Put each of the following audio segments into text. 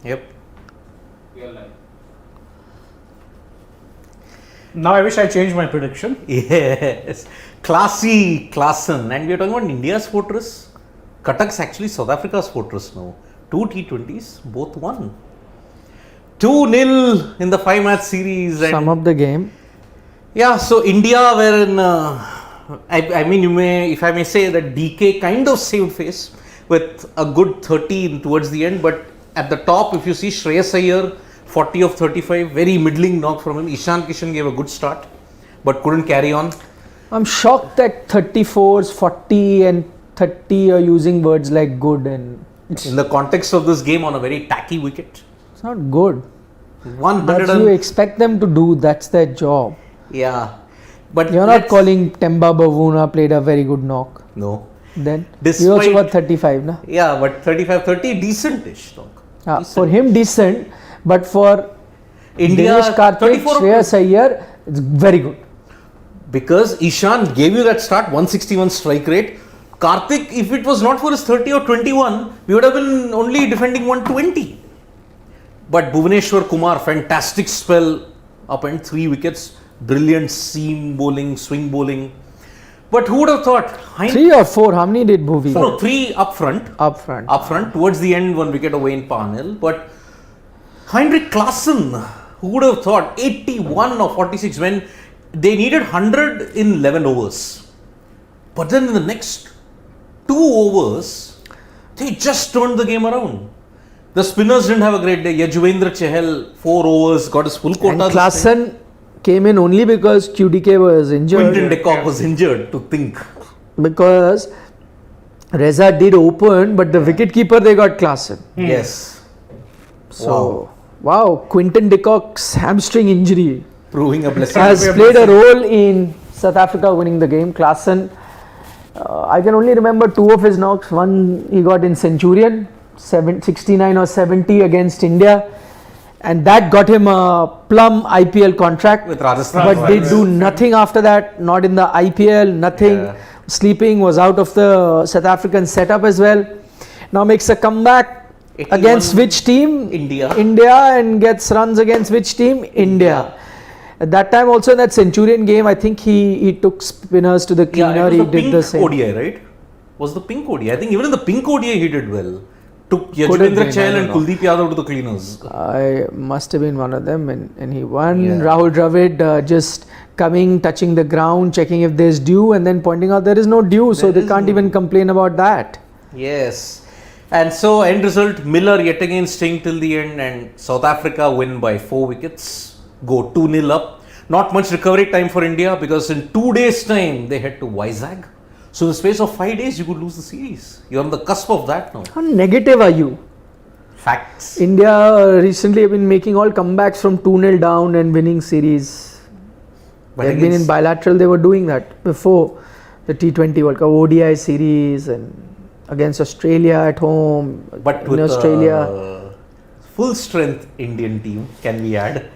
Yep. Now I wish I changed my prediction. Yes. Klassen. And we are talking about India's fortress. Cuttack's actually South Africa's fortress now. 2 T20s, both won. 2-0 in the 5-match series. And sum up the game. yeah, so India were in, I mean, if I may say that DK kind of saved face with a good 30 towards the end, but at the top, if you see Shreyas Iyer, 40 of 35, very middling knock from him. Ishan Kishan gave a good start, but couldn't carry on. I'm shocked that 34s, 40 and 30 are using words like good, and In the context of this game, on a very tacky wicket. it's not good. 100 That's you expect them to do, that's their job. Yeah. But You're not calling Temba Bavuna played a very good knock. No. Then Despite, he also got 35, na? Yeah, but 35-30, decent-ish knock. Yeah, for him decent, but for India, Dinesh Karthik, 34 Shreyas Iyer, it's very good. Because Ishan gave you that start, 161 strike rate. Karthik, if it was not for his 30 or 21, we would have been only defending 120. But Bhuvaneshwar Kumar, fantastic spell, up and 3 wickets, brilliant seam bowling, swing bowling. But who would have thought? 3 or 4, how many did Bhuvi? No, 3 up front. Up front. Up front, towards the end, 1 wicket away in Parnell. But Heinrich Klassen, who would have thought? 81 or 46 when they needed 100 in 11 overs. But then in the next 2 overs, they just turned the game around. The spinners didn't have a great day. Yajuvendra Chahal, 4 overs, got his full quota. And Klassen came in only because QDK was injured. Quinton de Kock was injured, to think. Because Reza did open, but the wicketkeeper they got Klassen. Yes. So, wow, Quinton de Kock's hamstring injury Proving a blessing. has played a role in South Africa winning the game. Klassen, I can only remember 2 of his knocks. One he got in Centurion, 69 or 70 against India. And that got him a plum IPL contract. With Rajasthan. But they do nothing after that, not in the IPL, nothing. Yeah. Sleeping, was out of the South African setup as well. Now makes a comeback 81 against which team? India. India, and gets runs against which team? India. At that time also in that Centurion game, I think he took spinners to the cleaner. Yeah, it He was the did the pink same. ODI, right? Was the pink ODI? I think even in the pink ODI he did well. Took Could have Yajuvendra been, I Chahal don't and know. Kuldeep Yadav to the cleaners. I must have been one of them, and he won. Yeah. Rahul Dravid just coming, touching the ground, checking if there's dew, and then pointing out there is no dew, so they can't even complain about that. Yes. And so end result, Miller yet again staying till the end, and South Africa win by 4 wickets, go 2-0 up. Not much recovery time for India because in 2 days time they head to Vizag. So in the space of 5 days you could lose the series. You're on the cusp of that now. How negative are you? Facts. India recently have been making all comebacks from 2-0 down and winning series. But They've been in bilateral, they were doing that before the T20 World Cup, ODI series, and against Australia at home, But in with Australia. full strength Indian team, can we add?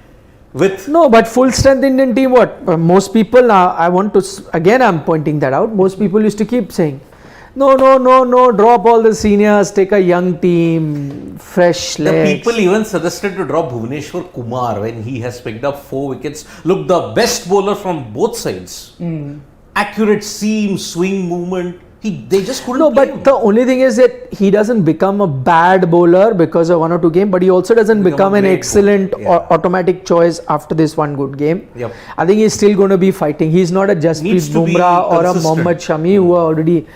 With No, but full strength Indian team, what? Most people, I want to, again I'm pointing that out, most people used to keep saying, no, drop all the seniors, take a young team, fresh the legs. people even suggested to drop Bhuvaneshwar Kumar when he has picked up 4 wickets. Look, the best bowler from both sides. Accurate seam, swing movement. They just couldn't No, play but him. the only thing is that he doesn't become a bad bowler because of 1 or 2 games, but he also doesn't become a an great excellent bowler, yeah. automatic choice after this one good game. Yep. I think he's still going to be fighting. He's not a Needs Jasprit to be Bumrah or a consistent. Mohammad Shami who are already,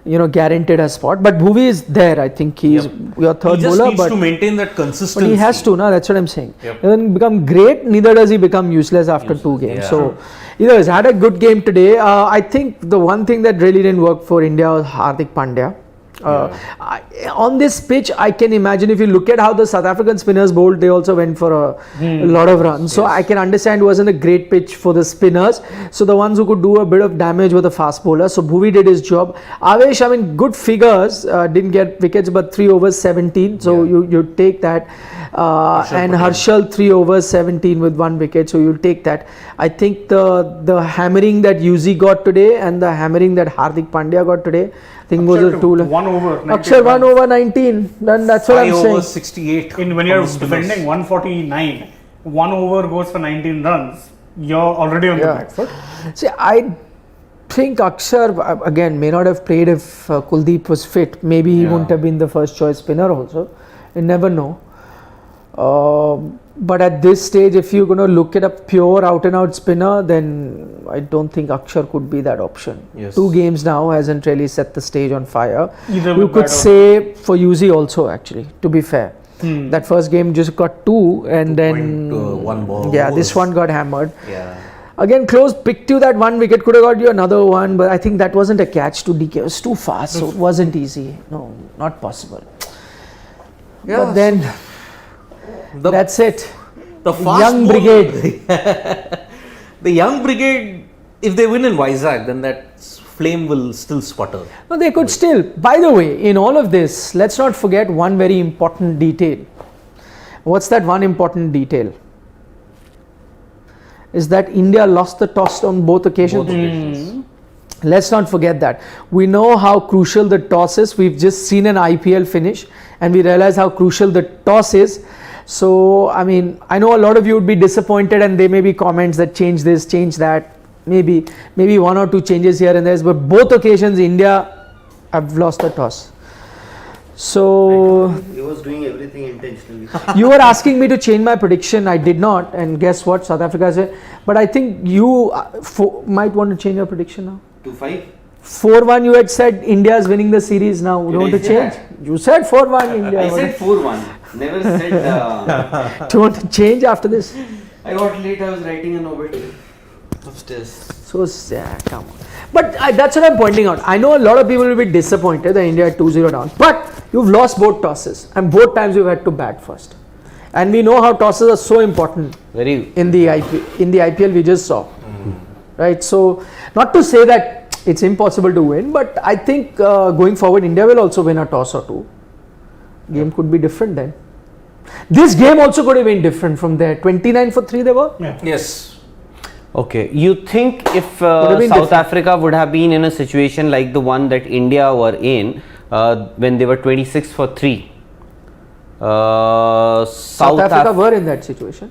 guaranteed a spot. But Bhuvi is there. I think he's your third He just bowler, needs but to maintain that consistency. but he has to, na, that's what I'm saying. Yep. He doesn't become great, neither does he become useless after 2 games. yeah. So, either he's had a good game today. I think the one thing that really didn't work for India was Hardik Pandya. On this pitch, I can imagine if you look at how the South African spinners bowled, they also went for a lot of runs. So I can understand it wasn't a great pitch for the spinners. So the ones who could do a bit of damage were the fast bowlers. So Bhuvi did his job. Avesh, I mean, good figures. Didn't get wickets, but 3 overs 17. So you take that. And Harshal 3 overs 17 with 1 wicket. So you'll take that. I think the hammering that Yuzi got today and the hammering that Hardik Pandya got today, Thing was a two. 1 over. 19 Akshar 1 runs. over 19. Then that's what 5 I'm overs, saying. 68. When from you're the spinners. defending 149, 1 over goes for 19 runs, you're already on the Yeah. back foot. See, I think Akshar again may not have played if Kuldeep was fit. Maybe he Yeah. wouldn't have been the first choice spinner also. You never know. But at this stage, if you're going to look at a pure out and out spinner, then I don't think Akshar could be that option. Yes. 2 games now hasn't really set the stage on fire. Either You with could bat or- say for Yuzi also, actually, to be fair. That first game just got 2 and then 1 ball. yeah, this one got hammered. Yeah. Again, close, picked you that 1 wicket, could have got you another one, but I think that wasn't a catch to DK. It was too fast, so it wasn't easy. No, not possible. Yeah, But then The, that's it. the fast Young ball- brigade. The young brigade, if they win in Vizag, then that flame will still sputter. No, they could still. By the way, in all of this, let's not forget one very important detail. What's that one important detail? Is that India lost the toss on both occasions. Both occasions. Let's not forget that. We know how crucial the toss is. We've just seen an IPL finish and we realize how crucial the toss is. So, I mean, I know a lot of you would be disappointed and there may be comments that change this, change that. Maybe 1 or 2 changes here and there, but both occasions India have lost the toss. So, He was doing everything intentionally. you were asking me to change my prediction. I did not, and guess what? South Africa said. But I think you might want to change your prediction now. 2-5. 4-1. You had said India is winning the series now. You Did want I to say change? that? You said 4-1 India. I said 4-1. Never said. Do you want to change after this? I got late. I was writing an obit upstairs. So sad. Come on. But that's what I'm pointing out. I know a lot of people will be disappointed that India had 2-0 down. But you've lost both tosses, and both times you've had to bat first. And we know how tosses are so important. Very. In the IPL we just saw, right? So not to say that it's impossible to win, but I think going forward India will also win a toss or 2. Game could be different then. This game also could have been different from there. 29 for 3 they were. Yeah. Yes. Okay, you think if have been South different. Africa would have been in a situation like the one that India were in when they were 26 for 3? South Africa were in that situation.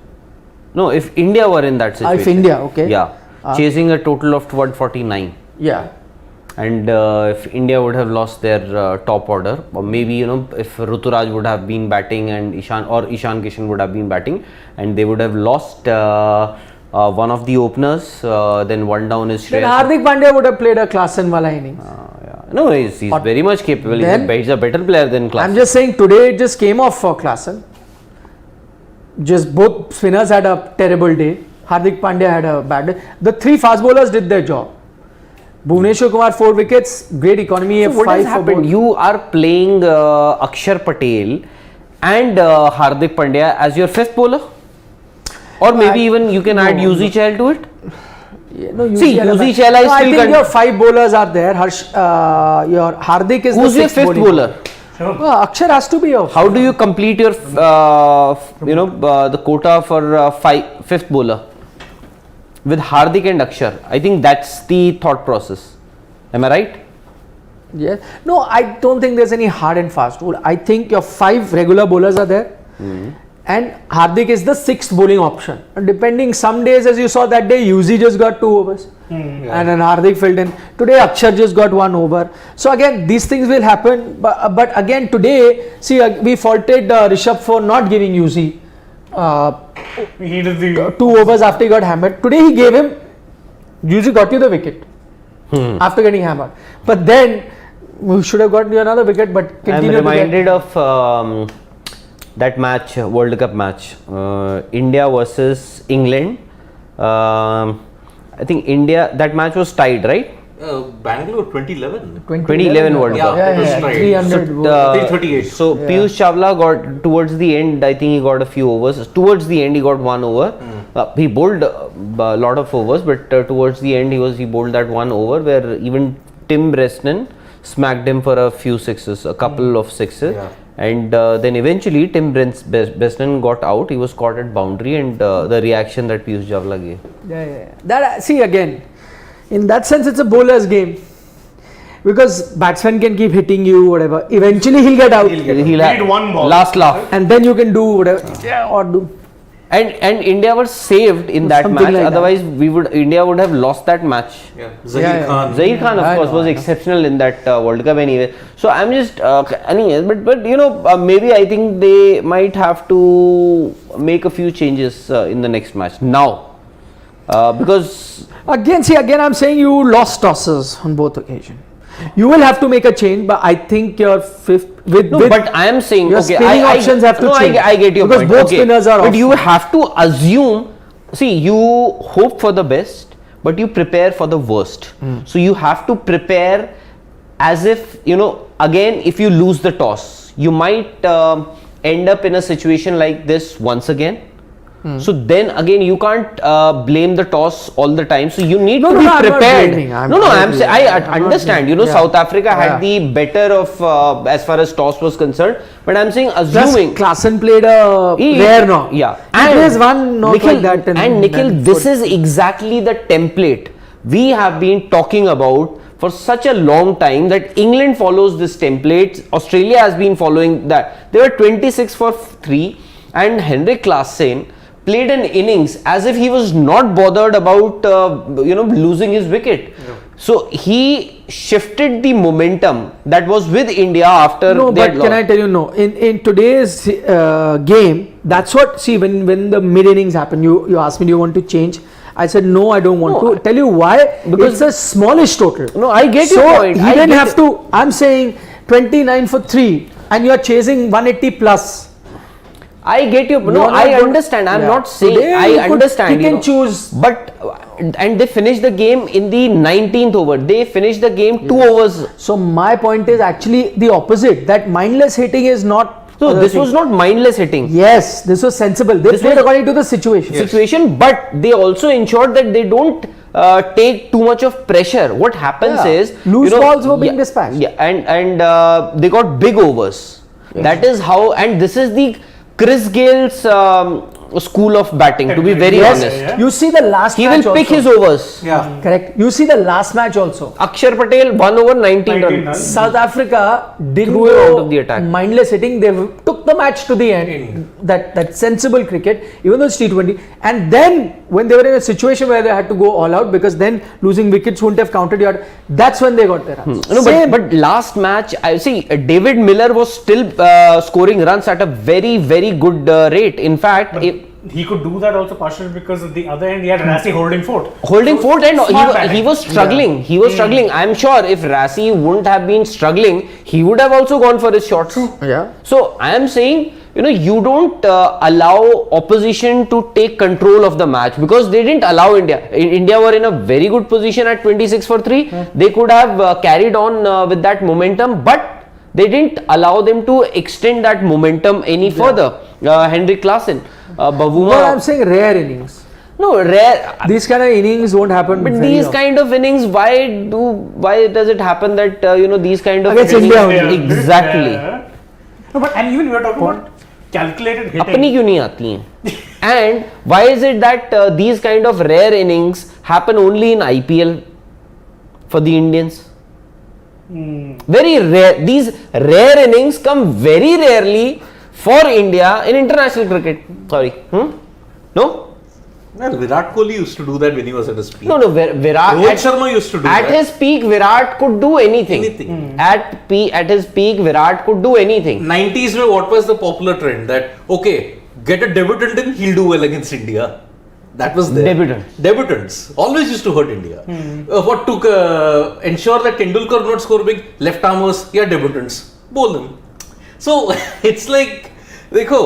No, if India were in that situation. If India, okay. Yeah, chasing a total of 149. Yeah. And if India would have lost their top order, or maybe if Ruturaj would have been batting and Ishan Kishan would have been batting, and they would have lost one of the openers, then one down is Then Shreyas. Hardik Pandya would have played a Klassen wala inning. Yeah. No, he's very much capable. Then- He's a better player than Klassen. I'm just saying today it just came off for Klassen. Just both spinners had a terrible day. Hardik Pandya had a bad day. The 3 fast bowlers did their job. Bhuvneshwar Kumar 4 wickets, great economy. So what 5 has for happened? both. You are playing Akshar Patel and Hardik Pandya as your 5th bowler, or maybe even you can add Yuzi Chahal to it. Yeah, no, See, Yuzi Chahal is I still think your 5 bowlers are there. Your Hardik is Who's the your 6th 5th bowler? Sure. Well, Akshar has to be your. How do you complete your the quota for 5th bowler with Hardik and Akshar? I think that's the thought process. Am I right? Yeah. No, I don't think there's any hard and fast rule. I think your 5 regular bowlers are there. And Hardik is the 6th bowling option. And depending, some days as you saw that day, Yuzi just got 2 overs. And then Hardik filled in. Today Akshar just got 1 over. So again, these things will happen. But again today, see, we faulted Rishabh for not giving Yuzi He did the 2 overs after he got hammered. Today he gave him, Yuzi got you the wicket after getting hammered. But then we should have gotten you another wicket, but I'm continued to get. reminded of that match, World Cup match, India versus England. I think that match was tied, right? Bangalore 2011. 2011 World Cup. Yeah, it was yeah, right. 300. So, 338. So Piyush Chawla got towards the end. I think he got a few overs. Towards the end, he got 1 over. He bowled a lot of overs, but towards the end, he bowled that 1 over where even Tim Bresnan smacked him for a few sixes, a couple of sixes. Yeah. And then eventually Tim Bresnan got out. He was caught at boundary, and the reaction that Piyush Chawla gave. Yeah. That, see again, in that sense, it's a bowler's game. because batsman can keep hitting you, whatever. Eventually he'll get out, He'll Need one ball. last laugh. and then you can do whatever. Yeah, or do. And India was saved in that Something match. like that. Otherwise, India would have lost that match. Yeah, Zahir Yeah. Khan. Zahir Khan, of I course, know, was I know. exceptional in that World Cup anyway. So I'm just, anyways, but you know, maybe I think they might have to make a few changes in the next match now, because Again, I'm saying you lost tosses on both occasions. You will have to make a change, but I think your fifth with but I am saying, your okay, spinning options have to no, change. I get your because point. both okay. spinners are But off. you have to assume. See, you hope for the best, but you prepare for the worst. Hmm. So you have to prepare as if, you know, again, if you lose the toss, you might end up in a situation like this once again. Hmm. So then again, you can't blame the toss all the time. So you need No, to no, be no, I'm not prepared. blaming. I'm No, not I'm saying, blaming. I I'm not understand. blaming. You know, Yeah. South Africa had Yeah. the better of as far as toss was concerned. But I'm saying, Plus, assuming. Klassen played a rare knock. Yeah. He plays one knock Nikhil, like that. And Nikhil, this is exactly the template we have been talking about for such a long time, that England follows this template. Australia has been following that. They were 26 for 3, and Henrik Klassen played an innings as if he was not bothered about losing his wicket. So he shifted the momentum that was with India after No, they had but can I lost. tell you, no. In today's game, that's what, see, when the mid innings happen, you asked me, do you want to change? I said, no, I don't want No, to. Tell you why? because- it's a smallish total. No, I get so your point. he I didn't get have it. to. I'm saying 29 for 3, and you are chasing 180 plus. I get you. No, You are not I good- understand. I'm Yeah. not saying. Today I you could understand. pick you and know. choose. But and they finished the game in the 19th over. They finished the game 2 overs. So my point is actually the opposite. That mindless hitting is not. So other this thing. was not mindless hitting Yes, this was sensible. They This played was- according to the situation. situation, but they also ensured that they don't take too much of pressure. What happens Yeah. is Loose balls were being dispatched. Yeah, and they got big overs. That is how, and this is the Chris Gale's school of batting. To be very Yes, honest, Yeah. you see the last he match will pick also. his overs. Yeah. Correct. You see the last match also. Akshar Patel 1 over 19 19 runs. runs. South Africa didn't Threw him go out of the attack. mindless hitting. They took the match to the end. That sensible cricket, even though it's T20. And then when they were in a situation where they had to go all out, because then losing wickets wouldn't have counted your. That's when they got their runs. No, Same. but last match, I see David Miller was still scoring runs at a very, very good rate. In fact, But he could do that also partially because of the other end, he had Rassie holding fort. holding So, fort, and smart he batting. was struggling. He was struggling. I'm sure if Rassie wouldn't have been struggling, he would have also gone for his shots. Yeah. So I am saying, you don't allow opposition to take control of the match, because they didn't allow India. India were in a very good position at 26 for 3. They could have carried on with that momentum, but they didn't allow them to extend that momentum any further. Henrik Klassen, Bavuma. Well, I'm saying rare innings. No, rare. These kind of innings won't happen. But very these often. kind of innings, why does it happen that these kind of Against innings, India only. exactly. Yeah. No, but and even we are talking about calculated hitting. अपनी क्यों नहीं आती हैं? And why is it that these kind of rare innings happen only in IPL for the Indians? Very rare. These rare innings come very rarely for India in international cricket. Sorry. No? Well, Virat Kohli used to do that when he was at his peak. No, Virat. Rohit Sharma used to do At that. his peak, Virat could do anything. Anything. At his peak, Virat could do anything. 90s mein what was the popular trend? That, okay, get a debutant in, he'll do well against India. That was there. Debutants always used to hurt India. What took ensure that Tendulkar would not score big? Left armers, yeah, debutants, bowl them. So it's like, देखो,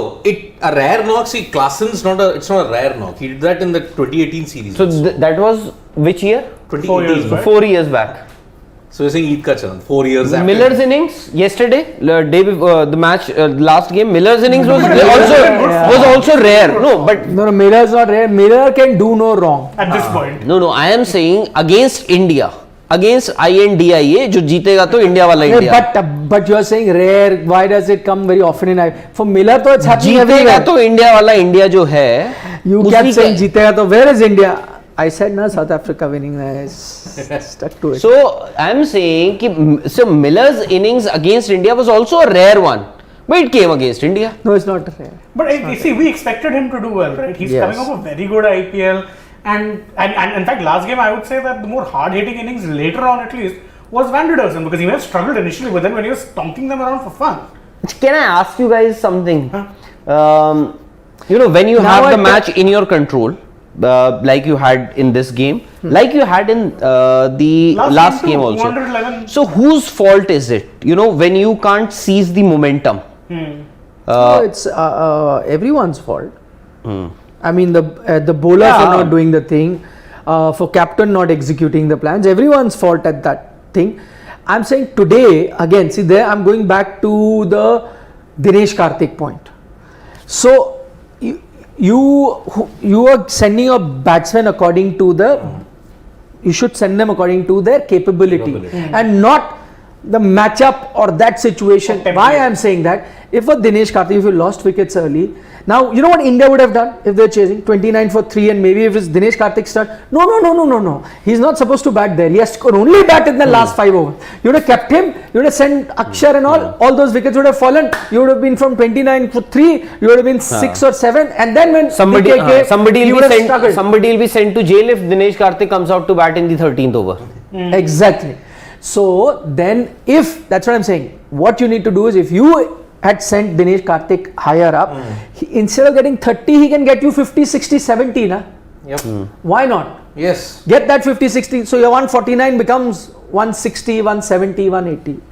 a rare knock. See, Klassen's not a rare knock. He did that in the 2018 series. So that was which year? 2018. 4 years back. 4 years back. So you're saying Eid ka chand, 4 years after. Miller's innings yesterday, the match, last game. Miller's innings was also rare. No, but No, Miller's not rare. Miller can do no wrong. At this point. no. I am saying against India, against INDIA, जो जीतेगा तो India वाला Yeah, India. but you are saying rare. Why does it come very often in for Miller? It's happening जीतेगा everywhere. तो India वाला India जो है. You उसी kept का- saying जीतेगा तो where is India? I said na South Africa winning. I stuck to it. So I'm saying so Miller's innings against India was also a rare one, but it came against India. No, it's not fair. But see, we expected him to do well, right? He's Yes. coming off a very good IPL, and in fact, last game I would say that the more hard-hitting innings later on, at least, was Van der Dussen, because he may have struggled initially, but then when he was stomping them around for fun. Can I ask you guys something? Huh? When you Now have I the ca- match in your control, like you had in this game, like you had in the last game too, also. 211. So whose fault is it? When you can't seize the momentum. No, it's everyone's fault. I mean, the bowler for not doing the thing, for captain not executing the plans. Everyone's fault at that thing. I'm saying today again. See, there I'm going back to the Dinesh Karthik point. So you are sending a batsman according to you should send them according to their capability. And not the matchup or that situation. Why I am saying that, if a Dinesh Karthik, if you lost wickets early, now you know what India would have done if they're chasing 29 for 3, and maybe if it's Dinesh Karthik's turn. No. He's not supposed to bat there. He has to only bat in the last 5 overs. You would have kept him, you would have sent Akshar and all those wickets would have fallen. You would have been from 29 for 3, you would have been 6 or 7, and then when Somebody you will would be have struggled. somebody will be sent to jail if Dinesh Karthik comes out to bat in the 13th over. Exactly. So then, if that's what I'm saying, what you need to do is, if you had sent Dinesh Karthik higher up, instead of getting 30, he can get you 50, 60, 70. Na? Yep. Why not? Yes. Get that 50, 60. So your 149 becomes 160, 170, 180.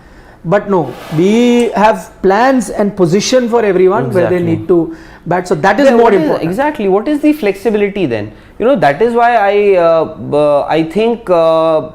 But no, we have plans and position for everyone where they Exactly. need to bat. So that is Then more what important. Exactly. What is the flexibility then? That is why I think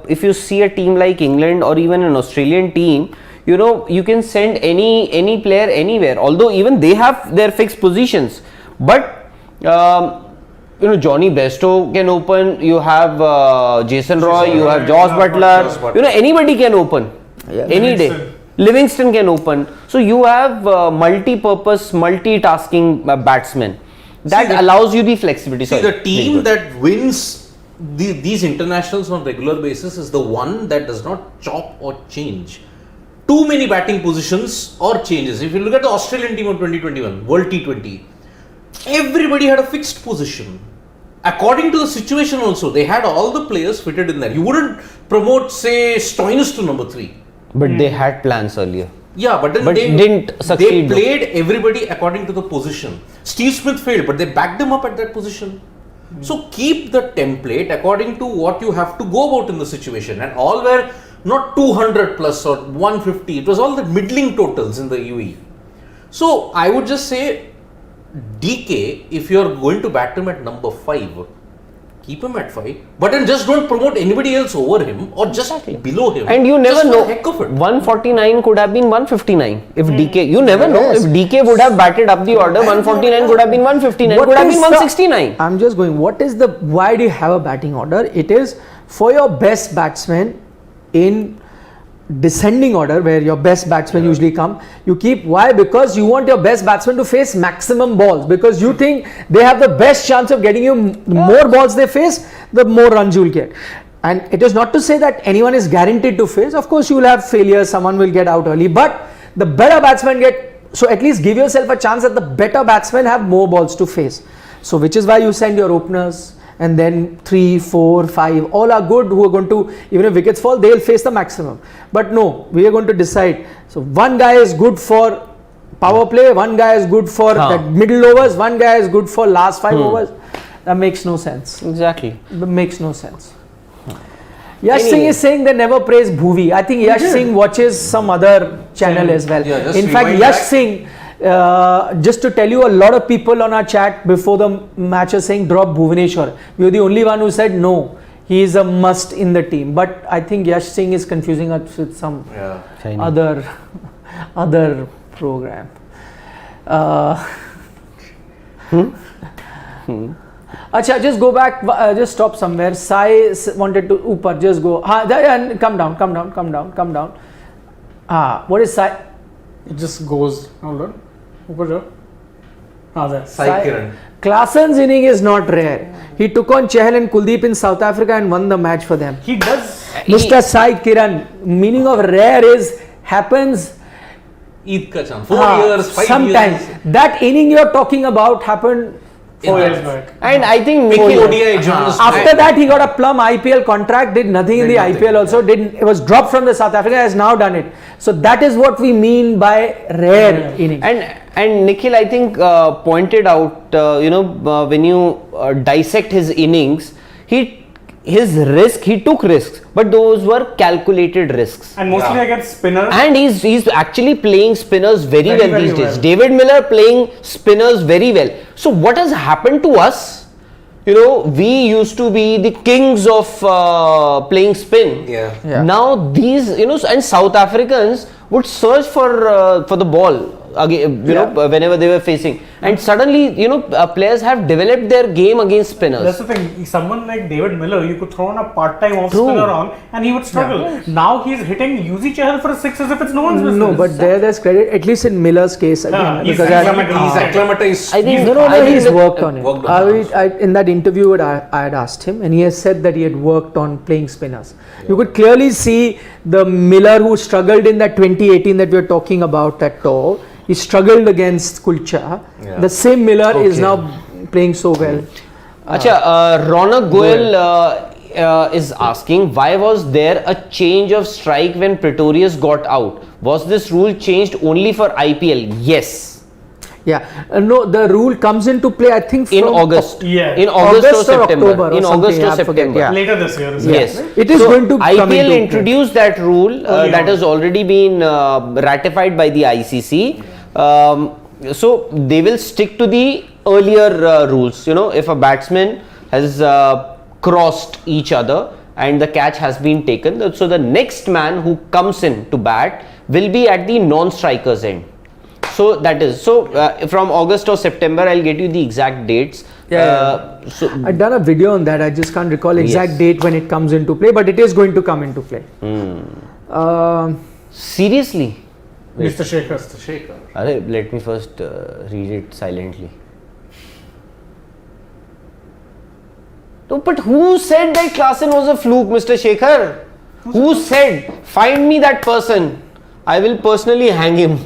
if you see a team like England or even an Australian team, you can send any player anywhere. Although even they have their fixed positions, but Johnny Bairstow can open. You have Jason Roy. You have Josh Butler. Anybody can open any day. Livingston can open. So you have multi-purpose, multitasking batsmen. That allows you the flexibility. See, the team that wins these internationals on regular basis is the one that does not chop or change too many batting positions or changes. If you look at the Australian team of 2021 World T20, everybody had a fixed position. According to the situation also, they had all the players fitted in there. You wouldn't promote, say, Stoinis to number 3. But they had plans earlier. Yeah, but then they didn't succeed. They played everybody according to the position. Steve Smith failed, but they backed him up at that position. So keep the template according to what you have to go about in the situation, and all were not 200 plus or 150. It was all the middling totals in the UAE. So I would just say, DK, if you are going to bat him at number 5, keep him at 5, but then just don't promote anybody else over him or just below him. And you never just know. For the heck of it. 149 could have been 159 if DK. You never know if DK would have batted up the order. 149 could have been 159. Could have been 169. I'm just going. Why do you have a batting order? It is for your best batsmen in descending order, where your best batsmen usually come. You keep, why? Because you want your best batsmen to face maximum balls, because you think they have the best chance of getting you more balls they face, the more runs you will get. And it is not to say that anyone is guaranteed to face. Of course you will have failures, someone will get out early, but the better batsmen get, so at least give yourself a chance that the better batsmen have more balls to face. So which is why you send your openers, and then 3, 4, 5, all are good, who are going to, even if wickets fall, they will face the maximum. But no, we are going to decide. So one guy is good for power play, one guy is good for that middle overs, one guy is good for last 5 overs. That makes no sense. Exactly. That makes no sense. Yash Singh is saying they never praise Bhuvi. I think Yash Singh watches some other channel as well. Yeah, in fact, Yash Singh, just to tell you, a lot of people on our chat before the match are saying drop Bhuvaneshwar. You're the only one who said no, he is a must in the team. But I think Yash Singh is confusing us with some other program. Acha, just go back, just stop somewhere. Sai wanted to upar, just go. Come down. What is Sai? It just goes. Hold on. Upar jo. How's that? Sai Kiran. Klassen's inning is not rare. He took on Chahal and Kuldeep in South Africa and won the match for them. He does. Mr. Sai Kiran, meaning of rare is happens Eid ka chance. 4 years, 5 sometimes. years. That inning you're talking about happened 4 years back. And I think Big Nikhil, ODI journalist. after that. He got a plum IPL contract, did nothing in the Did nothing, IPL also, it was dropped from the South Africa, has now done it. So that is what we mean by rare inning. and Nikhil, I think pointed out, when you dissect his innings, he took risks, but those were calculated risks. And mostly against spinners. And he's actually playing spinners very well very these days. well. David Miller playing spinners very well. So what has happened to us? We used to be the kings of playing spin. Yeah. Now these, and South Africans would search for the ball again, whenever they were facing. And suddenly, players have developed their game against spinners. That's the thing. Someone like David Miller, you could throw on a part-time off True. spinner on, and he would struggle. Now he's hitting Yuzi Chahal for a 6 as if it's no one's business. No, but there's credit, at least in Miller's case again. he's because Acclimatized. I think he's worked on it. Worked on it. In that interview, I had asked him, and he has said that he had worked on playing spinners. You could clearly see the Miller who struggled in that 2018 that we are talking about at tour. He struggled against Kulcha. Yeah. The same Miller is Okay. now playing so well. Ronak Goel is asking, why was there a change of strike when Pretorius got out? Was this rule changed only for IPL? Yes. Yeah, no, the rule comes into play, I think, In from August. Yeah. In August, or September. October or In August something, or I forget, September. yeah. Later this year. isn't Yes. it? It is going to come IPL into play. introduced that rule Early that on. has already been ratified by the ICC. So they will stick to the earlier rules. If a batsman has crossed each other and the catch has been taken, so the next man who comes in to bat will be at the non-striker's end. So that is from August or September. I'll get you the exact dates. So I've done a video on that. I just can't recall exact Yes. date when it comes into play, but it is going to come into play. seriously. Mr. Shekhar. Let me first read it silently. No, but who said that Klassen was a fluke, Mr. Shekhar? Who said? Find me that person. I will personally hang him.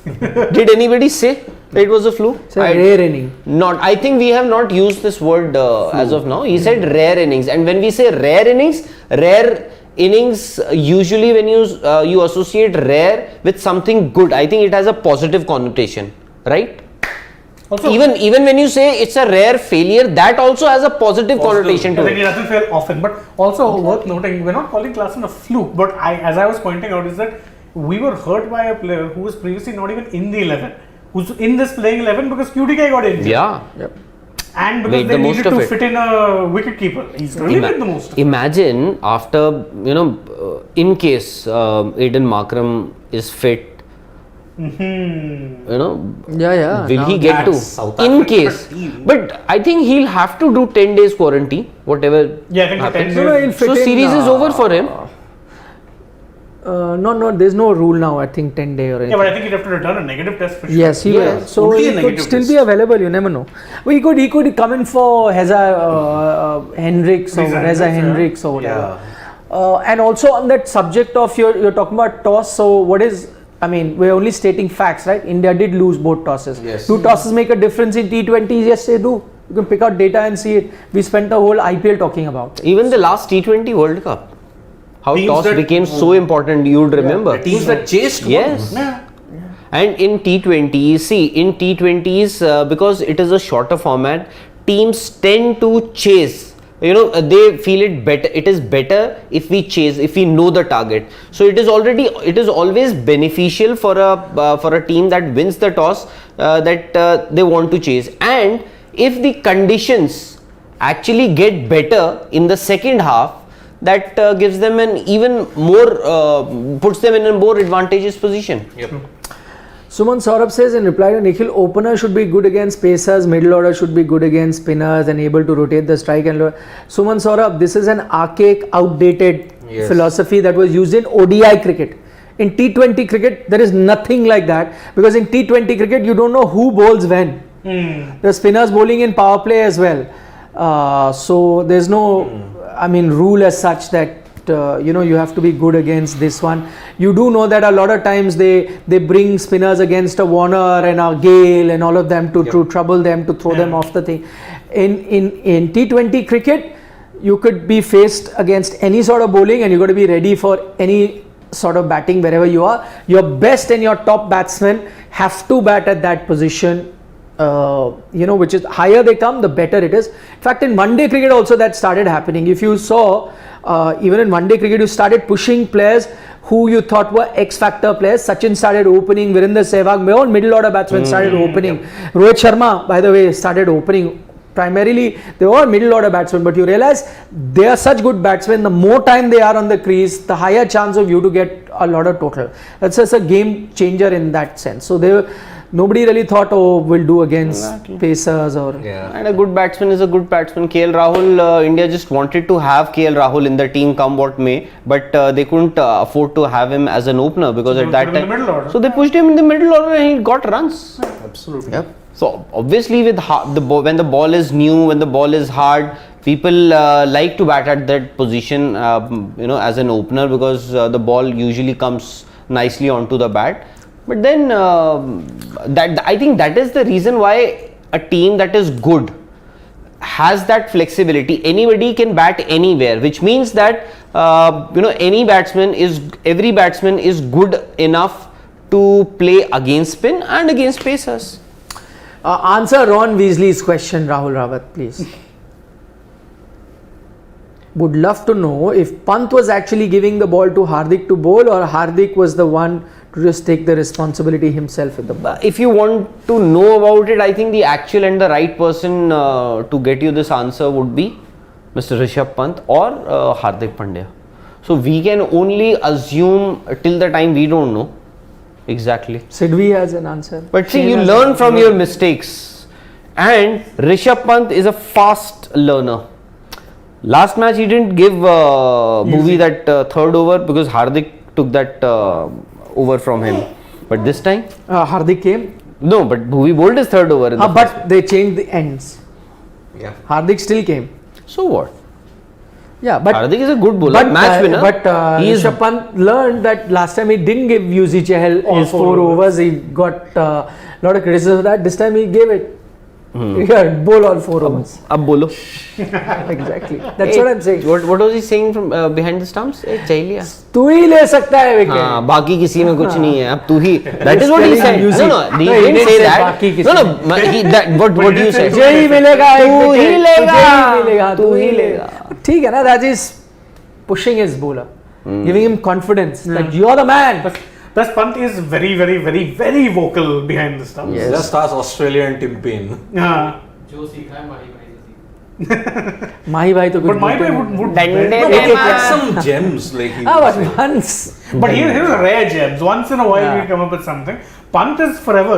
Did anybody say that it was a fluke? It's a rare inning. Not. I think we have not used this word as of now. He said rare innings, and when we say rare innings, usually when you associate rare with something good, I think it has a positive connotation, right? Also, Even when you say it's a rare failure, that also has a positive connotation to I think it. it doesn't fail often, but also worth noting, we're not calling Klassen a fluke, but as I was pointing out, is that we were hurt by a player who was previously not even in the 11, who's in this playing 11 because QDK got injured. Yeah. Yep. And because Made they the most needed of to it. fit in a wicket keeper. He's really made the most of it. Imagine after, in case Aiden Markram is fit, Yeah. will now he get to? that's South In Africa case. team. But I think he'll have to do 10 days quarantine, whatever Yeah, I think for 10 happens. days. No, he'll fit So in, series is over for him. No, there's no rule now. I think 10 day or anything. Yeah, but I think he'd have to return a negative test for sure. Yes, he will. So only a he could negative still test. be available. You never know. Well, he could come in for Hendricks or Reza Reza Hendricks, Hendricks or whatever. And also on that subject of you're talking about toss. So what is? I mean, we're only stating facts, right? India did lose both tosses. Yes. Do tosses make a difference in T20s? Yes, they do. You can pick out data and see it. We spent the whole IPL talking about it. Even the last T20 World Cup, how Teams toss that- became so important, you'd remember. The teams that chased Yes. Yeah. And in T20s, in T20s, because it is a shorter format, teams tend to chase. They feel it better. It is better if we chase, if we know the target. So it is always beneficial for a team that wins the toss that they want to chase. And if the conditions actually get better in the second half, that gives them an even more, puts them in a more advantageous position. Yep. Suman Saurabh says in reply to Nikhil, opener should be good against pacers, middle order should be good against spinners and able to rotate the strike and lower. Suman Saurabh, this is an archaic, outdated Yes. philosophy that was used in ODI cricket. In T20 cricket, there is nothing like that because in T20 cricket, you don't know who bowls when. The spinners bowling in power play as well. So there's no, I mean, rule as such that you have to be good against this one. You do know that a lot of times they bring spinners against a Warner and a Gale and all of them to trouble them, to throw them off the thing. In T20 cricket, you could be faced against any sort of bowling and you got to be ready for any sort of batting wherever you are. Your best and your top batsmen have to bat at that position. Which is higher they come, the better it is. In fact, in one day cricket also that started happening. If you saw, even in one day cricket, you started pushing players who you thought were X-factor players. Sachin started opening, Virender Sehwag, all middle order batsmen started opening. Rohit Sharma, by the way, started opening. Primarily, they were middle order batsmen, but you realize they are such good batsmen. The more time they are on the crease, the higher chance of you to get a lot of total. That's just a game changer in that sense. So nobody really thought, we'll do against pacers or... Yeah. And a good batsman is a good batsman. KL Rahul, India just wanted to have KL Rahul in the team come what may, but they couldn't afford to have him as an opener because at that time... So they pushed him in the middle order and he got runs. Absolutely. Yep. So obviously when the ball is new, when the ball is hard, people like to bat at that position, as an opener because the ball usually comes nicely onto the bat. But then I think that is the reason why a team that is good has that flexibility. Anybody can bat anywhere, which means that every batsman is good enough to play against spin and against pacers. Answer Ron Weasley's question, Rahul Rawat, please. Would love to know if Pant was actually giving the ball to Hardik to bowl or Hardik was the one to just take the responsibility himself with the ball. If you want to know about it, I think the actual and the right person to get you this answer would be Mr. Rishabh Pant or Hardik Pandya. So we can only assume till the time we don't know exactly. Sidvi has an answer. But see, you learn from your mistakes, and Rishabh Pant is a fast learner. Last match he didn't give Bhuvi that third over because Hardik took that over from him. But this time Hardik came. No, but Bhuvi bowled his third over. But they changed the ends. Yeah. Hardik still came. So what? Yeah, but Hardik is a good bowler, match winner. But Rishabh Pant learned that last time he didn't give UZ Chahal his 4 overs. He got a lot of criticism for that. This time he gave it. Yeah, bowl all 4 overs. Ab bolo. Exactly. That's what I'm saying. What was he saying from behind the stumps? Chahiliya. तू ही ले सकता है wicket. हाँ, बाकी किसी में कुछ नहीं है. अब तू ही. That is what he said. No, he didn't say that. What do you say? तुझे ही मिलेगा. तू ही लेगा. तू ही लेगा. ठीक है ना? That is pushing his bowler, giving him confidence that you're the man. Plus, Pant is very, very, very, very vocal behind the stumps. Yes. Just ask Australia and Tim Payne. Yeah. जो सीखा है माही भाई से सीखा. Mahi bhai to But Mahi bhai would Some gems like he but was saying. once. But here's rare gems. Once in a while he'll come up with something. Pant is forever.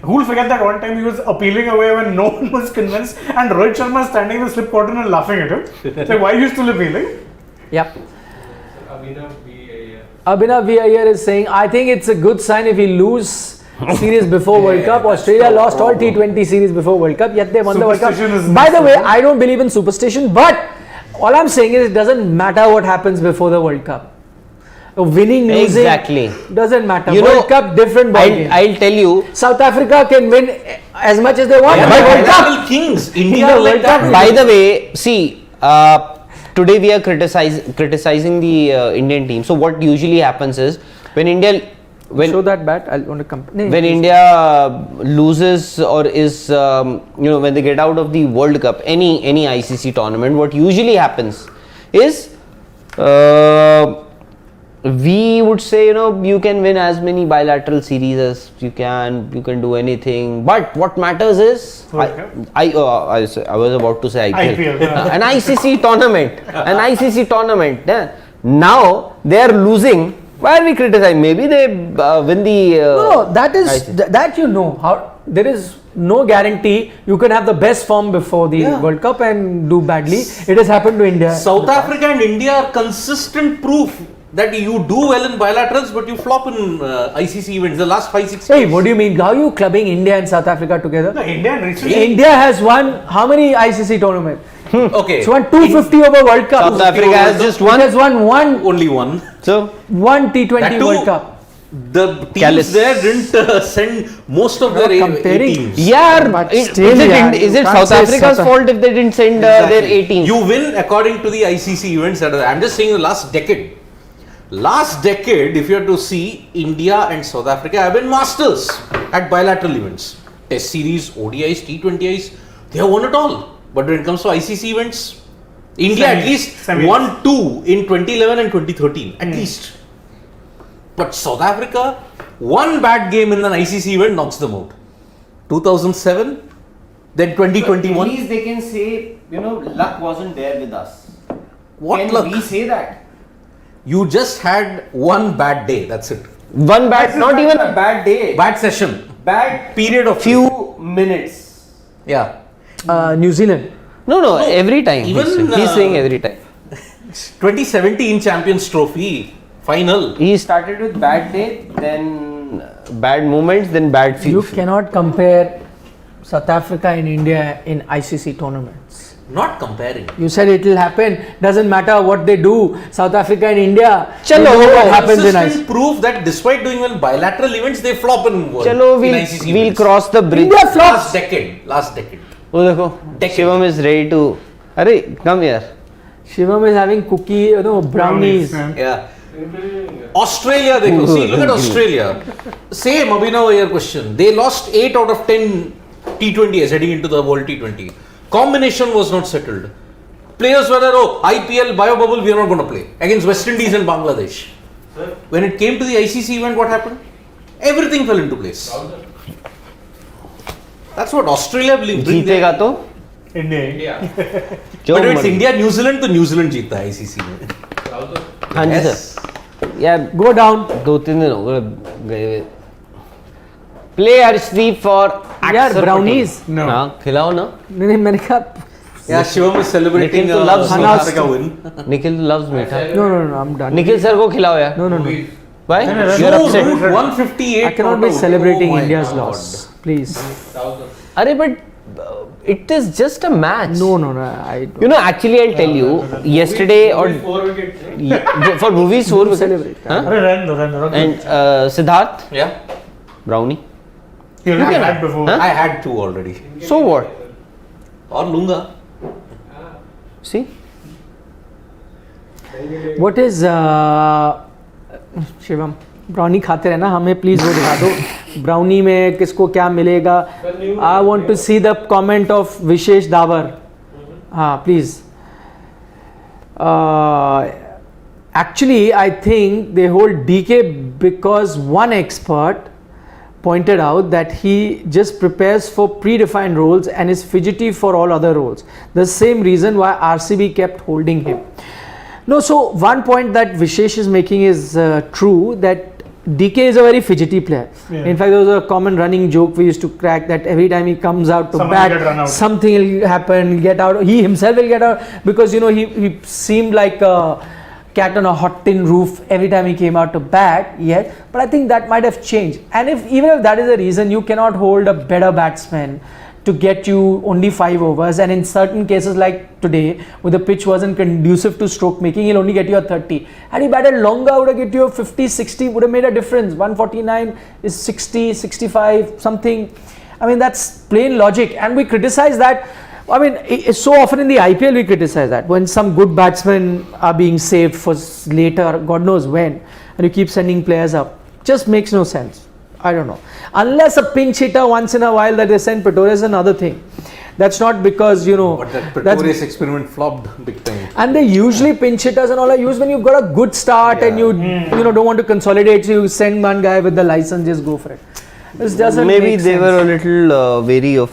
Who'll forget that one time he was appealing away when no one was convinced and Rohit Sharma standing in the slip cordon and laughing at him. Like, why are you still appealing? Yep. Abhinav V. Iyer is saying, I think it's a good sign if we lose series before World Cup. Australia lost all T20 series before World Cup, yet they won the World Cup. By the way, I don't believe in superstition, but all I'm saying is it doesn't matter what happens before the World Cup. Winning, losing, doesn't matter. World Cup, different ball game. I'll tell you. South Africa can win as much as they want. Yeah, but World Cup Cup kings. India are like that. By the way, see, today we are criticizing the Indian team. So what usually happens is when show that bat, I want to come. When India loses or is when they get out of the World Cup, any ICC tournament, what usually happens is we would say you can win as many bilateral series as you can do anything, but what matters is I was about to say IPL. An ICC tournament. Now they are losing. Why are we criticizing? Maybe they win the. No, that is that how there is no guarantee you can have the best form before the World Cup and do badly. It has happened to India. South Africa and India are consistent proof that you do well in bilaterals, but you flop in ICC events. The last 5-6 Hey, years. what do you mean? How are you clubbing India and South Africa together? No, India and recently. India has won how many ICC tournaments? Okay. It's won 250 over World Cup. South Africa has just It one. has won Only one. So one T20 That too, World Cup. The teams Callous. there didn't send most of their A comparing. teams. yeah, But is still, it, yeah, is you it can't South say Africa's South- fault if they didn't send their Exactly. 18? You win according to the ICC events. I'm just saying the last decade. Last decade, if you have to see, India and South Africa have been masters at bilateral events. Test series, ODIs, T20Is, they have won it all. But when it comes to ICC events, India at least won 2 in 2011 and 2013, at least. But South Africa, one bad game in an ICC event knocks them out. 2007, then At 2021. least they can say, luck wasn't there with us. What Can luck? we say that? You just had one bad day, that's it. One bad, not even a bad day. Bad session. Bad Period of few minutes. Yeah. New Zealand. No, every time. even, He's saying every time. 2017 Champions Trophy final. He Started with bad day, then bad moments, then bad You few. cannot compare South Africa and India in ICC tournaments. Not comparing. You said it will happen. Doesn't matter what they do. South Africa and India. Chalo, you know what happens in Consistent ICC. proof that despite doing well bilateral events, they flop in Chalo, in ICC we'll events. cross the bridge. India flops. Last decade. Oh, dekho. Decade. Shivam is ready to. Arey, come here. Shivam is having brownies. man. Yeah. Australia, they go. See, look at Australia. Same Abhinav Iyer question. They lost 8 out of 10 T20s heading into the World T20. Combination was not settled. Players were there, IPL, bio bubble, we are not going to play against West Indies and Bangladesh. When it came to the ICC event, what happened? Everything fell into place. That's what Australia will bring. जीतेगा तो India. जो But if it's मर्जी। India, New Zealand, तो New Zealand जीतता है ICC में. हाँ जी Yes. Sir यार Go down. 2-3 दिन हो गए गए हुए प्ले Arshdeep for यार brownies. No. हाँ खिलाओ ना नहीं मैंने कहा Yeah, Shivam is celebrating Nikhil to loves South Hanas. Africa win. Nikhil loves मीठा no, I'm done. Nikhil sir को खिलाओ यार No. why no, you're No, upset dude, 158. I cannot be not out. celebrating Oh my India's God. loss. Please. अरे but it is just a match No, I don't. you know actually I'll tell you yesterday or 4 wickets. for movies 4 wickets celebrate. huh? Arre, run do. and Siddharth Yeah, brownie You already had before. Huh? I had 2 already. so what Or lunga. see What is Shivam brownie खाते रहना हमें please वो दिखा दो brownie में किसको क्या मिलेगा I want to see the comment of Vishesh Dawar हाँ please actually I think they hold DK because one expert pointed out that he just prepares for predefined roles and is fidgety for all other roles. The same reason why RCB kept holding him. No, so one point that Vishesh is making is true that DK is a very fidgety player. Yeah. In fact, there was a common running joke we used to crack that every time he comes out to Someone will get run bat, out. something will happen, get out. He himself will get out because he seemed like a cat on a hot tin roof every time he came out to bat. Yes, but I think that might have changed. And even if that is the reason, you cannot hold a better batsman to get you only 5 overs, and in certain cases like today, where the pitch wasn't conducive to stroke making, he'll only get you a 30. Had he batted longer, would have get you a 50, 60, would have made a difference. 149 is 60, 65, something. I mean, that's plain logic, and we criticize that. I mean, so often in the IPL we criticize that when some good batsmen are being saved for later, God knows when, and you keep sending players up. Just makes no sense. I don't know. Unless a pinch hitter once in a while that they send Pretorius is another thing. That's not because, you know. But that that's- Pretorius experiment flopped big time. and they usually pinch hitters and all are used when you've got a good start and you don't want to consolidate, so you send one guy with the license, just go for it. This doesn't maybe make they sense. were a little wary of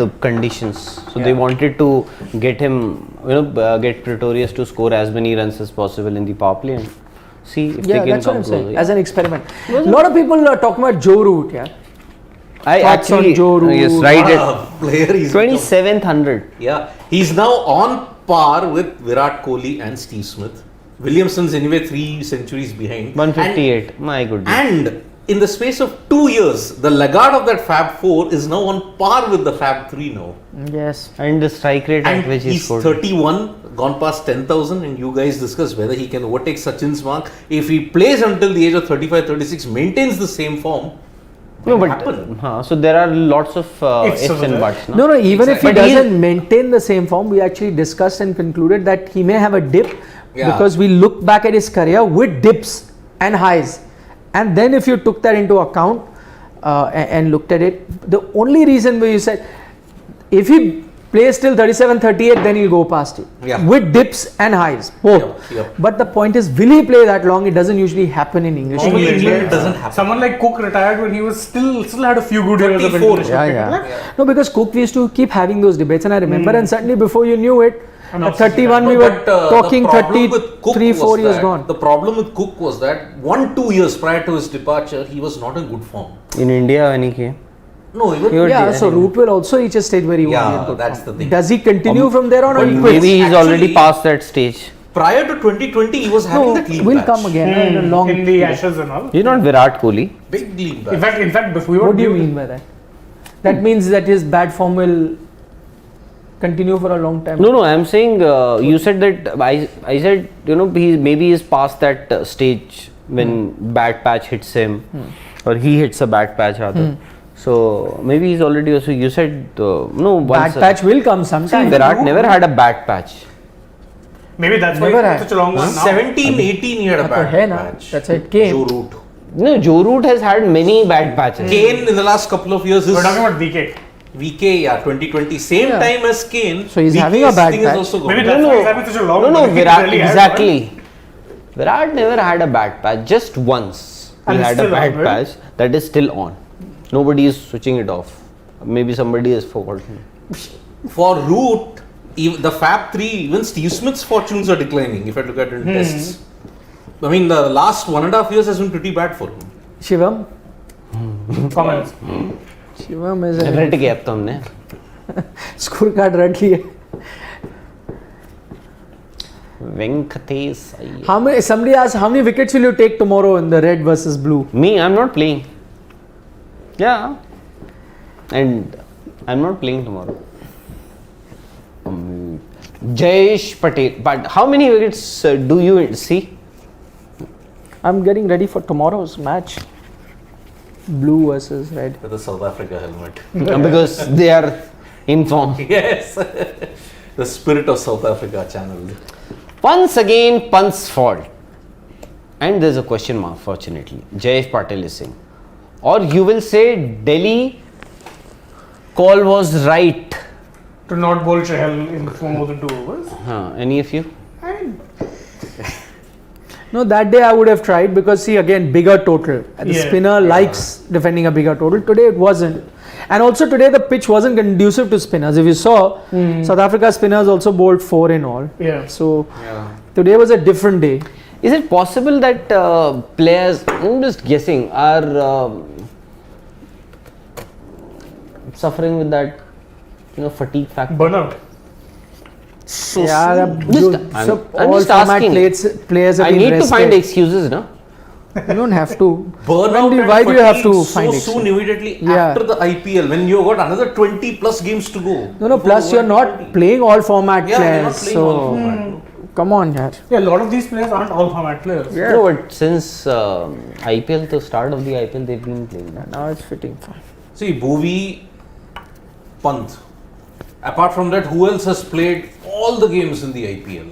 the conditions, so they wanted to get him, get Pretorius to score as many runs as possible in the power play and see if Yeah, they can that's what come I'm saying. closer. As an experiment. A lot of people are talking about Joe Root, yeah. I thoughts on actually Joe Root. yes, right at Player is 2700. Yeah, he's now on par with Virat Kohli and Steve Smith. Williamson's anyway 3 centuries behind. 158. My goodness. And in the space of 2 years, the laggard of that Fab Four is now on par with the Fab Three now. Yes. And the strike rate And at which he he's scored. 31, gone past 10,000, and you guys discuss whether he can overtake Sachin's mark. If he plays until the age of 35, 36, maintains the same form, No, it but happen. so there are lots of ifs over and there. buts. No, even if he But he's- doesn't maintain the same form, we actually discussed and concluded that he may have a dip Yeah. because we look back at his career with dips and highs. And then if you took that into account and looked at it, the only reason where you said if he plays till 37, 38, then he'll go past it. Yeah. With dips and highs, both. Yep. But the point is, will he play that long? It doesn't usually happen in English. Normally cricket. England it doesn't happen. Someone like Cook retired when he was still had a few good years of 24. international Yeah, cricket. yeah. No, because Cook, we used to keep having those debates, and I remember, and suddenly before you knew it, And at obviously 31 we were talking the problem with Cook 33, was 4 years that- gone. The problem with Cook was that 1-2 years prior to his departure, he was not in good form. In India, when he came. No, even He was- Yeah, so Root will also reach a stage where he won't be in yeah, good that's form. the thing. Does he continue from there on, or but he quits? Maybe he's already Actually- past that stage. Prior to 2020, he was having that lean will patch. come again in a long in the period. Ashes and all. He's not Virat Kohli. Big lean patch. In fact, before we were What do you due- mean by that? That means that his bad form will continue for a long time. No, I'm saying you said that I said maybe he's past that stage when bad patch hits him or he hits a bad patch rather. So maybe he's already also. You said no. Bad once patch will come sometime. Virat never had a bad patch. Maybe that's why Never it's had. such a long one now. 17, 18, he had a That's bad hai na. patch. That's it came. Joe Root. No, Joe Root has had many bad patches. Kane in the last couple of years is We're talking about VK. VK, 2020, same Yeah. time as Kane. So he's VK's having a bad thing patch. Is also Maybe gone. that's why he's having such a long No, one. He Virat really had exactly. Virat never had a bad patch. Just once he And it's had a still bad on, right? patch that is still on. Nobody is switching it off. Maybe somebody has forgotten. For Root, even the Fab 3, even Steve Smith's fortunes are declining if I look at it in tests. I mean, the last 1.5 years has been pretty bad for him. Shivam? one. Comments. Shivam is a रट गया अब तो हमने. scorecard रट लिया. Venkatesh Iyer. How many? Somebody asked, how many wickets will you take tomorrow in the red versus blue? Me, I'm not playing. Yeah. And I'm not playing tomorrow. Jayesh Patel. But how many wickets do you see? I'm getting ready for tomorrow's match. Blue versus red. With the South Africa helmet. Because they are in form. Yes. The spirit of South Africa channel. Once again, Pant's fault. And there's a question mark, fortunately. Jayesh Patel is saying. Or you will say Delhi call was right. To not bowl Chahal in for more than 2 overs. Any of you? No, that day I would have tried because see again bigger total. And the Yeah. spinner likes defending a bigger total. Today it wasn't. And also today the pitch wasn't conducive to spinners. If you saw, South Africa spinners also bowled 4 in all. Yeah. So Yeah. today was a different day. Is it possible that players, I'm just guessing, are suffering with that, fatigue factor? Burnout. Yeah, I'm all just format asking. players have I been need to find rested. excuses, no? You don't have to. Burnout and why do you have fatigue to so find soon excuses? immediately Yeah. after the IPL when you got another 20 plus games to go? No, plus you're not playing all format Yeah, you're not players. playing all So format. come on, yaar. Yeah, a lot of these players aren't all format players. Yeah. No, but since IPL, the start of the IPL, they've been playing that. Now it's fitting fine. See, Bhuvi, Pant. Apart from that, who else has played all the games in the IPL?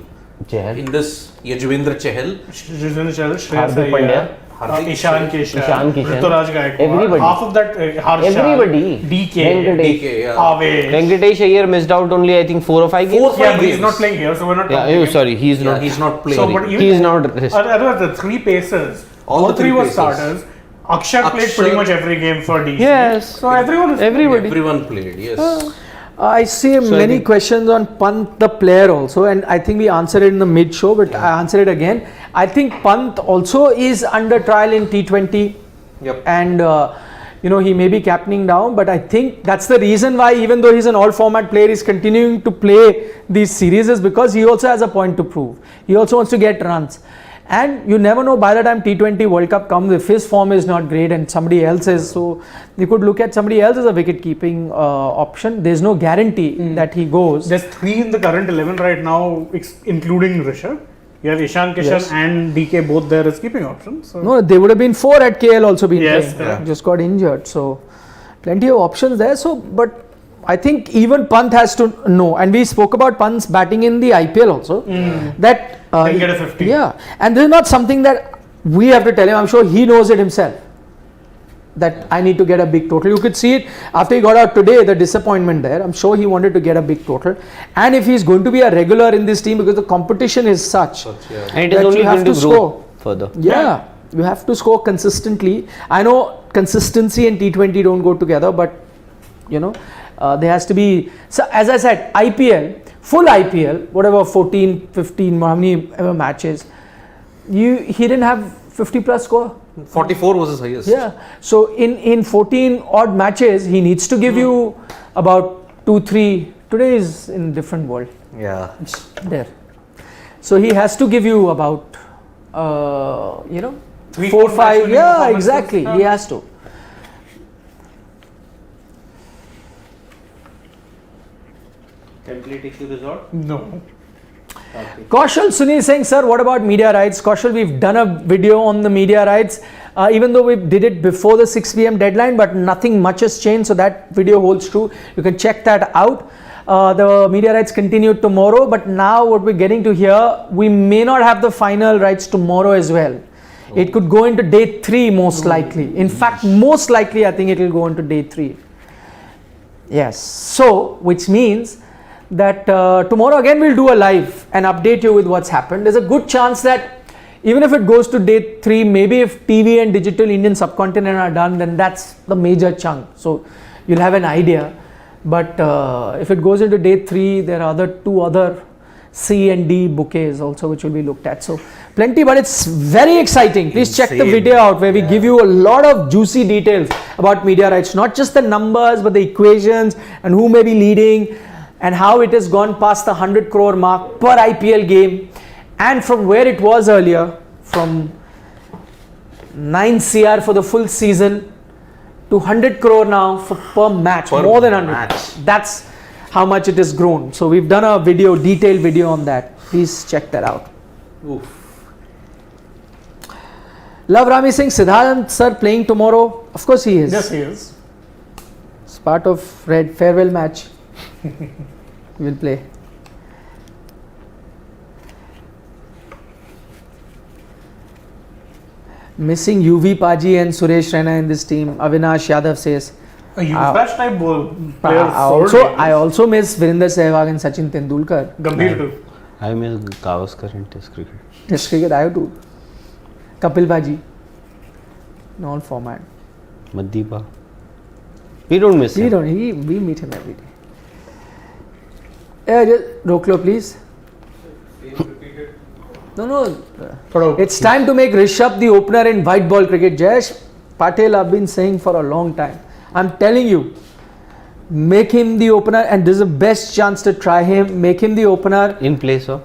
Chahal. In this, Yajvendra Chahal, Jisendra Chahal, Shreyas Hardik Iyer, Pandya, Hardik Ishan Kishan, Ishan Kishan. Rituraj Gaikwad. Everybody. Half of that, Harsha, Everybody. DK, Venkatesh. DK, yeah. Avesh. Venkatesh Iyer missed out only, I think, 4 or 5 games. 4 or 5 Yeah, but he's games. not playing here, so we're not Yeah, counting him. sorry, he's Yeah, not. he's not playing. So, but even He's not. otherwise, the 3 pacers, All the three three were pacers. starters. Akshat played Akshar- pretty much every game for DC. Yes. So everyone is Everybody. Everyone played, yes. I see I many think- questions on Pant the player also, and I think we answered it in the mid show, but I answer it again. I think Pant also is under trial in T20, Yep. and he may be captaining down, but I think that's the reason why, even though he's an all-format player, he's continuing to play these series, is because he also has a point to prove. He also wants to get runs. And you never know, by the time T20 World Cup comes, if his form is not great and somebody else is, so you could look at somebody else as a wicket-keeping option. There's no guarantee that he goes. There's 3 in the current 11 right now, including Rishabh. You have Ishan Kishan and DK both there as keeping options. So. No, they would have been 4 at KL also been playing. Yeah. Just got injured. So plenty of options there. So, but I think even Pant has to know, and we spoke about Pant's batting in the IPL also, that can get a 50. Yeah, and this is not something that we have to tell him. I'm sure he knows it himself, that I need to get a big total. You could see it after he got out today, the disappointment there. I'm sure he wanted to get a big total, and if he's going to be a regular in this team, because the competition is such and it is that only you have going to to grow score further. Yeah, you have to score consistently. I know consistency and T20 don't go together, but there has to be. So as I said, IPL, full IPL, whatever 14, 15, how many ever matches, he didn't have 50 plus score. 44 was his highest. Yeah. So in 14 odd matches, he needs to give you about 2-3. Today is in a different world. Yeah. There. So he has to give you about 3, 4, 4 5. Yeah, performances. exactly. Yeah. He has to. Template issue resolved? No. Kaushal Sunil saying, sir, what about media rights? Kaushal, we've done a video on the media rights, even though we did it before the 6 p.m. deadline, but nothing much has changed, so that video holds true. You can check that out. The media rights continue tomorrow, but now what we're getting to here, we may not have the final rights tomorrow as well. It could go into day 3 most likely. In fact, most likely I think it will go into day 3. Yes. So, which means that tomorrow again we'll do a live and update you with what's happened. There's a good chance that even if it goes to day 3, maybe if TV and digital Indian subcontinent are done, then that's the major chunk. So you'll have an idea. But if it goes into day 3, there are 2 other C and D bouquets also which will be looked at. So plenty, but it's very exciting. Please check the Insane. video out where we give you a lot of juicy details about media rights, not just the numbers but the equations and who may be leading, and how it has gone past the 100 crore mark per IPL game, and from where it was earlier, from 9 CR for the full season to 100 crore now per match, Per more than 100. match. That's how much it has grown. So we've done a video, detailed video on that. Please check that out. Oof. Love Rami Singh, Siddharth sir playing tomorrow. Of course he is. Yes, he is. It's part of Red farewell match. He will play. Missing UV Paji and Suresh Raina in this team. Avinash Yadav says. A Yuvraj type player. I also miss Virender Sehwag and Sachin Tendulkar. Gambhir too. I miss Gavaskar in Test cricket. Test cricket I have to. Kapil Paji. In all format. Maddipa. We don't miss him. We meet him every day. Yeah, just Roklo, please. No. It's time to make Rishabh the opener in white ball cricket. Jayesh Patel, I've been saying for a long time. I'm telling you, make him the opener, and this is the best chance to try him. Make him the opener In place of?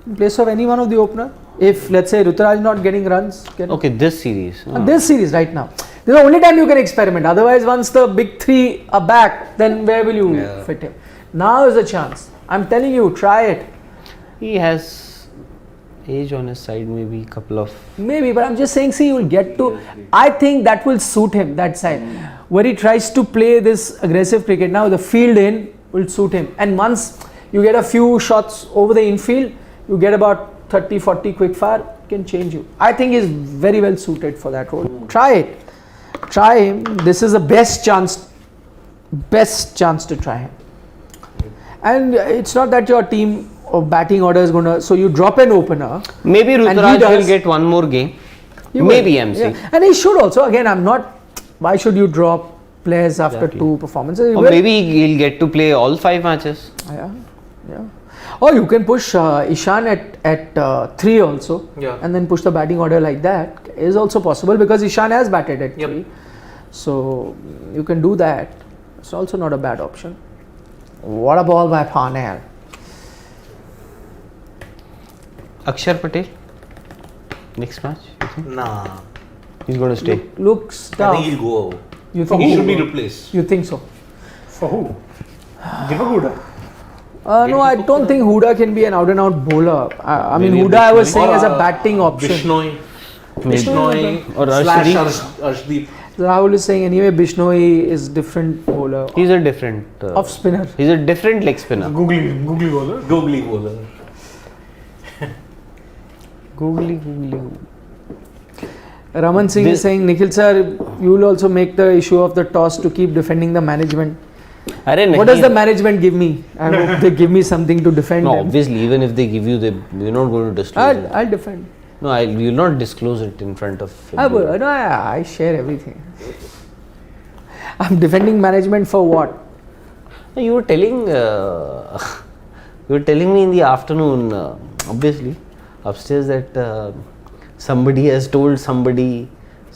in place of any one of the opener. If let's say Ruturaj not getting runs, Okay, this series. this series right now. This is the only time you can experiment. Otherwise, once the big 3 are back, then where will you fit him? Now is the chance. I'm telling you, try it. He has age on his side, maybe a couple of. Maybe, but I'm just saying, see, you will get to. I think that will suit him, that side. Where he tries to play this aggressive cricket. Now, the field in will suit him. And once you get a few shots over the infield, you get about 30, 40 quick fire, can change you. I think he's very well suited for that role. Try it. Try him. This is the best chance to try him. And it's not that your team or batting order is going to. So you drop an opener. Maybe And he Ruturaj does. will get one more game. He will. Maybe MC. Yeah. And he should also. Again, I'm not. Why should you drop players after Exactly. 2 performances? He Or will. maybe he'll get to play all 5 matches. Yeah. Or you can push Ishan at 3 also. Yeah. And then push the batting order like that. Is also possible because Ishan has batted at 3. So you can do that. It's also not a bad option. What a ball by Parnell. Akshar Patel. Next match, you think? Nah. He's going to stay. Looks I tough. think he'll go. You think He so? should be replaced. You think so? For who? Divaguda. No, I don't think Huda can be an out and out bowler. I mean, Maybe Huda I was Bishnoi. saying as a batting option. Bishnoi. Maybe. Bishnoi. Or slash Arshdeep. Arshdeep. Rahul is saying anyway, Bishnoi is different bowler. He's a different. Off spinner. He's a different leg spinner. Googly bowler. Googly bowler. Googly. Raman Singh is saying, Nikhil sir, you will also make the issue of the toss to keep defending the management. What does the management give me? I hope they give me something to defend No, them. obviously, even if they give you, you're not going to disclose it. I'll defend. No, you'll not disclose it in front of. I will. No, I share everything. I'm defending management for what? You were telling. You were telling me in the afternoon, obviously, upstairs that somebody has told somebody,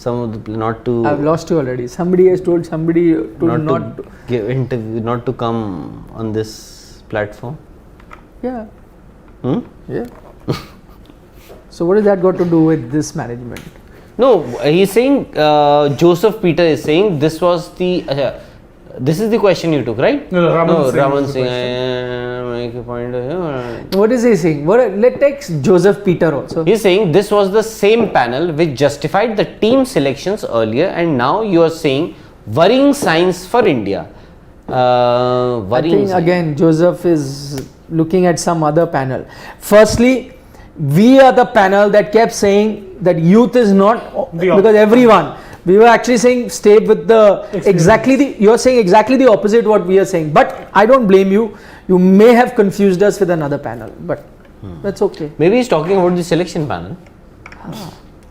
not to. I've lost you already. Somebody has told somebody to not. to give interview, not to come on this platform. Yeah. Hmm? Yeah. So what has that got to do with this management? No, he's saying. Joseph Peter is saying this was the. This is the question you took, right? No, Raman Singh. Singh is the Make a point here. What is he saying? Let's take Joseph Peter also. He's saying this was the same panel which justified the team selections earlier, and now you are saying worrying signs for India. I think again Joseph is looking at some other panel. Firstly, we are the panel that kept saying that youth is not because everyone. We were actually saying stay with the you're saying exactly the opposite what we are saying. But I don't blame you. You may have confused us with another panel, but that's okay. Maybe he's talking about the selection panel.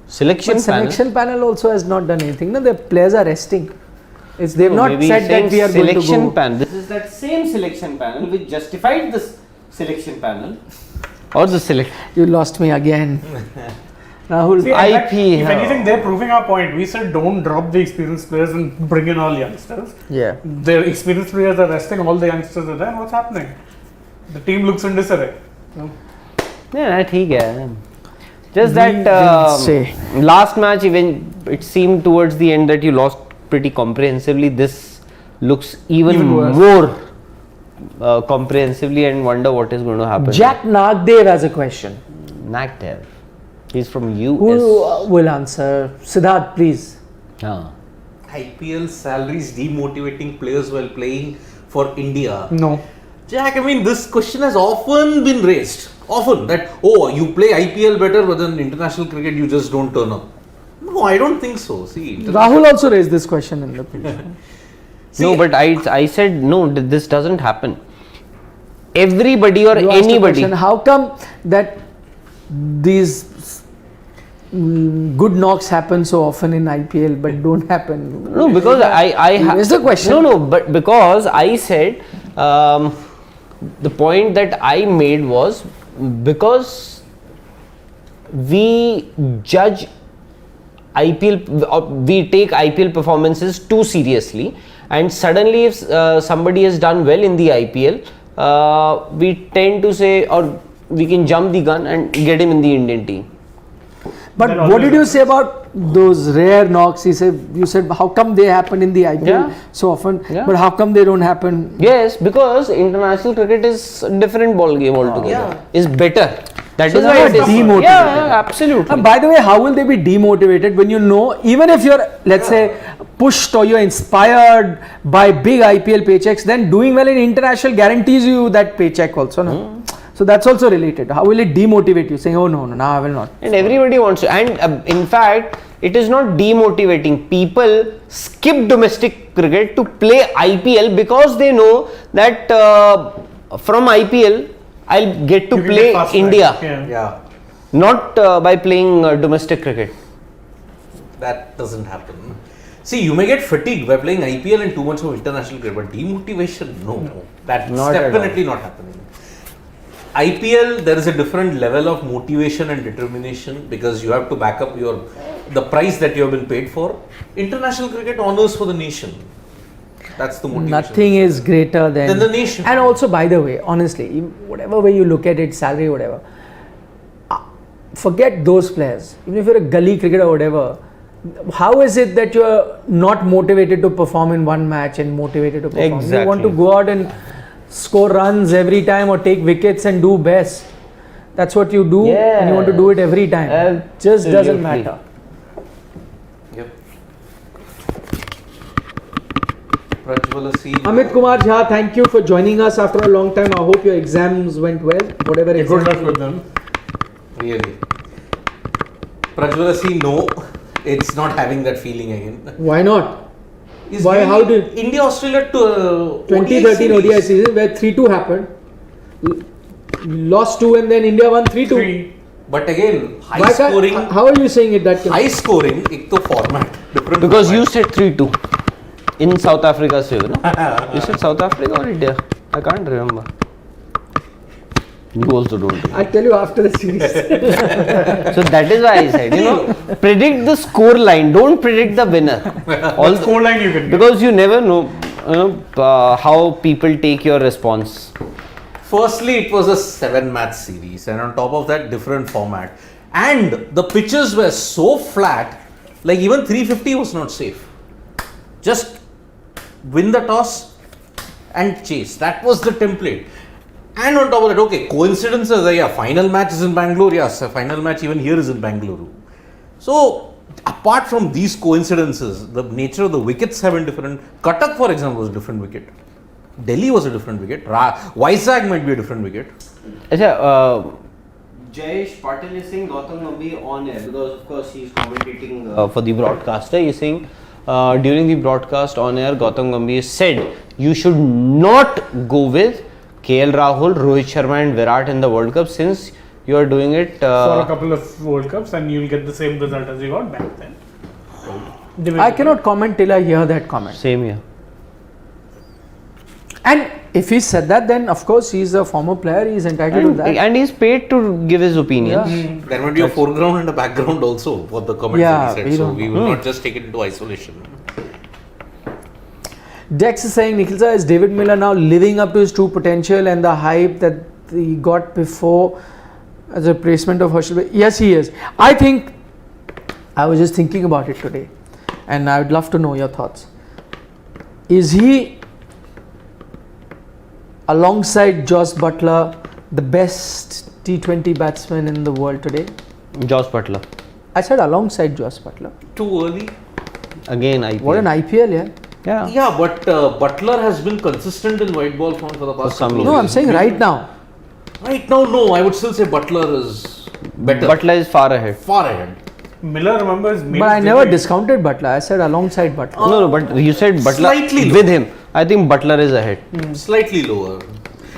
Selection panel also has not done anything. No, the players are resting. They've not maybe said that we are going to go. selection panel. This is that same selection panel which justified this selection panel. Or the select. You lost me again. Rahul, See, in fact, if anything, they're proving our point. We said don't drop the experienced players and bring in all youngsters. yeah. The experienced players are resting, all the youngsters are there. What's happening? The team looks in disarray. Yeah, ठीक है. Just that last match, even it seemed towards the end that you lost pretty comprehensively. This looks even more comprehensively, and wonder what is going to happen. Jack Nagdev has a question. Nagdev. He's from US. Who will answer? Siddharth, please. IPL salaries demotivating players while playing for India. No. Jack, I mean, this question has often been raised. Often that, you play IPL better, but then international cricket you just don't turn up. No, I don't think so. See, Rahul also raised this question in the previous. No, but I said no, this doesn't happen. Everybody or You asked a anybody. question, how come that these good knocks happen so often in IPL but don't happen? No, because Is the question? No, but because I said the point that I made was because we judge IPL, we take IPL performances too seriously, and suddenly if somebody has done well in the IPL, we tend to say, or we can jump the gun and get him in the Indian team. But what did you say about those rare knocks? You said how come they happen in the IPL so often, but how come they don't happen? Yes, because international cricket is a different ball game altogether. Is better. That So is they why are it is demotivated. Yeah, absolutely. By the way, how will they be demotivated when you know, even if you're, let's say, pushed or you're inspired by big IPL paychecks, then doing well in international guarantees you that paycheck also, no? So that's also related. How will it demotivate you? Saying, oh no, I will not. And everybody wants to. And in fact, it is not demotivating. People skip domestic cricket to play IPL because they know that from IPL, I'll get to play India. Yeah, Not by playing domestic cricket. that doesn't happen. See, you may get fatigued by playing IPL and 2 months of international cricket, but demotivation, no. That's Not at definitely not happening. IPL, there is a different level of motivation and determination because you have to back up your the price that you have been paid for. International cricket honors for the nation. That's the motivation. Nothing is greater than the nation. And also, by the way, honestly, whatever way you look at it, salary, whatever, forget those players. Even if you're a gully cricketer or whatever, how is it that you're not motivated to perform in one match and motivated to perform? Exactly. You want to go out and score runs every time or take wickets and do best. That's what you do, and you want to do it every time. It just doesn't Absolutely. matter. Yep. Prajwala C. Amit Kumar Jha, thank you for joining us after a long time. I hope your exams went well. Whatever Good exam. luck with them. Really. Prajwala C. No, it's not having that feeling again. Why not? Is Why? giving How did India Australia to 2013 ODI season where 3-2 happened? Lost 2 and then India won 3-2. 3. But again, high Why can't- scoring. How are you saying it that can? High scoring. एक तो format different. Because you format. said 3-2 in South Africa's favor, no? You said South Africa or India? I can't remember. You also don't. I'll tell you after the series. So that is why I said, predict the score line. Don't predict the winner. All the- Scoreline you can get. because you never know, how people take your response. Firstly, it was a 7-match series, and on top of that, different format. And the pitches were so flat, like even 350 was not safe. Just win the toss and chase. That was the template. And on top of that, okay, coincidences. Final match is in Bangalore. Yes, final match even here is in Bangalore. So, apart from these coincidences, the nature of the wickets have been different. Cuttack, for example, was a different wicket. Delhi was a different wicket. Vizag might be a different wicket. Jayesh Patil is saying Gautam Gambhir on air because of course he is commentating for the broadcaster. He is saying during the broadcast on air, Gautam Gambhir said you should not go with KL Rahul, Rohit Sharma and Virat in the World Cup since you are doing it For a couple of World Cups and you'll get the same result as you got back then. I cannot comment till I hear that comment. same here. And if he said that, then of course he's a former player. He's entitled to that. And he is paid to give his opinions. Yeah. There might be a foreground and a background also for the comments Yeah, that we he said. So don't we will not just take it into isolation. Dex is saying, Nikhil sir, is David Miller now living up to his true potential and the hype that he got before as a replacement of Herschel? Yes, he is. I think, I was just thinking about it today and I would love to know your thoughts. Is he, alongside Joss Butler, the best T20 batsman in the world today? Josh Butler. I said alongside Joss Butler. Too early? Again, IPL. What an IPL, yeah. Yeah. Yeah, but Butler has been consistent in white ball form for the past some couple of No, years. I'm saying right now. Right now, no. I would still say Butler is better. Butler is far ahead. Far ahead. Miller remembers But I never discounted Butler. I said alongside Butler. No, but you said Butler Slightly with him. I think Butler is ahead. Slightly lower.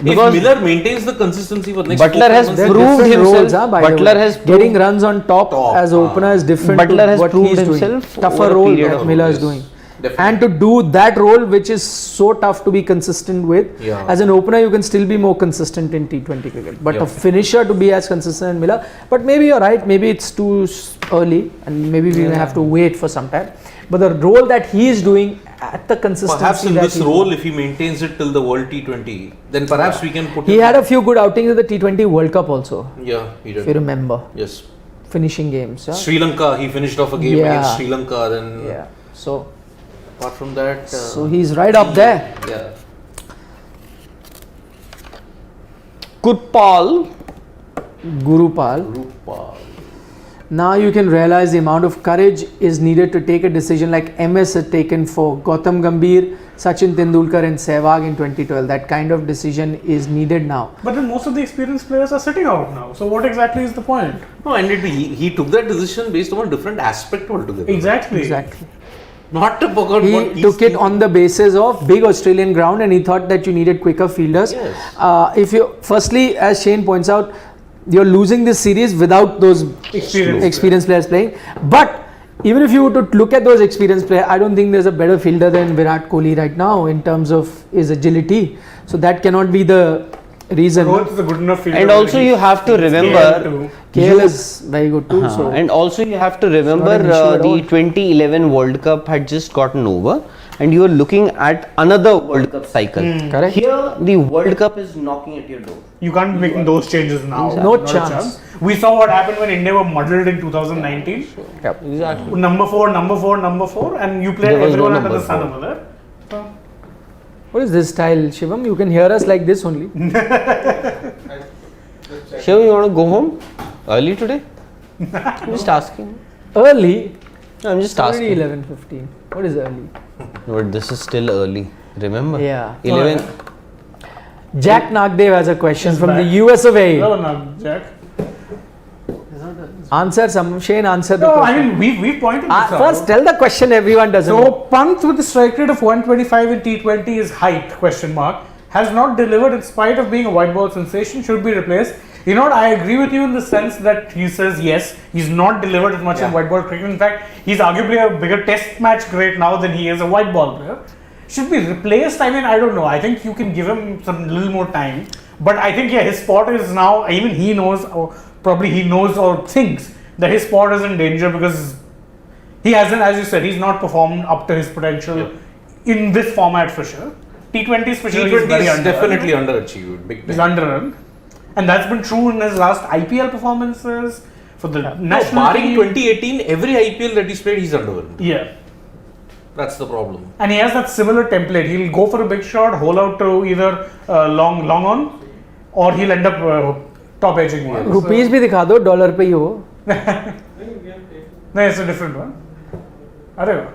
Because if Miller maintains the consistency for next Butler 4-5 has months, There are proved different himself. roles, by the Butler way. has Getting runs on top, Top, as opener is different Butler to has what proved he's doing. himself over Tougher a role period that of Miller is yes. doing. Definitely. And to do that role, which is so tough to be consistent with, Yeah. as an opener, you can still be more consistent in T20 cricket. But Yeah. a finisher to be as consistent as Miller. But maybe you're right, maybe it's too early and maybe we may have to wait for some time. But the role that he is doing at the consistency perhaps in that this he's role, doing. if he maintains it till the World T20, then perhaps we can put He him. had a few good outings at the T20 World Cup also, Yeah, he if you did. remember. Yes. Finishing games. Yeah. Sri Lanka, he finished off a game Yeah. against Sri Lanka. Then Yeah. So apart from that, so he's right up there. yeah. Kurpal. Gurupal. Rupa. Now you can realize the amount of courage is needed to take a decision like MS had taken for Gautam Gambhir, Sachin Tendulkar and Sehwag in 2012. That kind of decision is needed now. But then most of the experienced players are sitting out now. So what exactly is the point? No, and he took that decision based on a different aspect altogether. Exactly. Exactly. Not to forget what He he's took it on the basis of big Australian ground and he thought that you needed quicker fielders. Yes. If you, firstly, as Shane points out, you're losing this series without those experienced players playing. But even if you were to look at those experienced players, I don't think there's a better fielder than Virat Kohli right now in terms of his agility. So that cannot be the reason. Rohit is a good enough fielder. And also you have to remember, KL is very good too. So and also you have to remember an issue at all. the 2011 World Cup had just gotten over, and you are looking at another World Cup cycle. Correct. Here, the World Cup is knocking at your door. You can't be making those changes now. No Not a chance. We saw what happened when India were muddled in 2019. Exactly. Number four, and you played There was no everyone under number the sun four. over there. So, what is this style, Shivam? You can hear us like this only. Shivam, you want to go home early today? I'm just asking. Early. I'm just Already asking. 11:15. What is early? But this is still early. Remember? Yeah. 11. Jack Nagdev has a question from the back. US of A. no, no, Jack. Answer some. Shane, answer the No, I question. mean, we pointed this out. First, tell the question everyone doesn't So, know. Pant with a strike rate of 125 in T20 is height, question mark, has not delivered in spite of being a white ball sensation, should be replaced. You know what, I agree with you in the sense that he says yes, he's not delivered as much in white ball cricket. In fact, he's arguably a bigger test match great now than he is a white ball player. Should be replaced, I mean, I don't know. I think you can give him some little more time. But I think, yeah, his spot is now, even he knows, or probably he knows or thinks that his spot is in danger because he hasn't, as you said, he's not performed up to his potential in this format for sure. T20s for sure, he's T20 very is under. definitely underachieved. Big He's time. under. And that's been true in his last IPL performances for the No, national barring team. 2018, every IPL that he's played, he's underwhelmed. Yeah. That's the problem. And he has that similar template. He'll go for a big shot, hole out to either long on, or he'll end up top edging one. Rupees भी दिखा दो dollar पे ही हो. No, it's a different one. अरे वाह.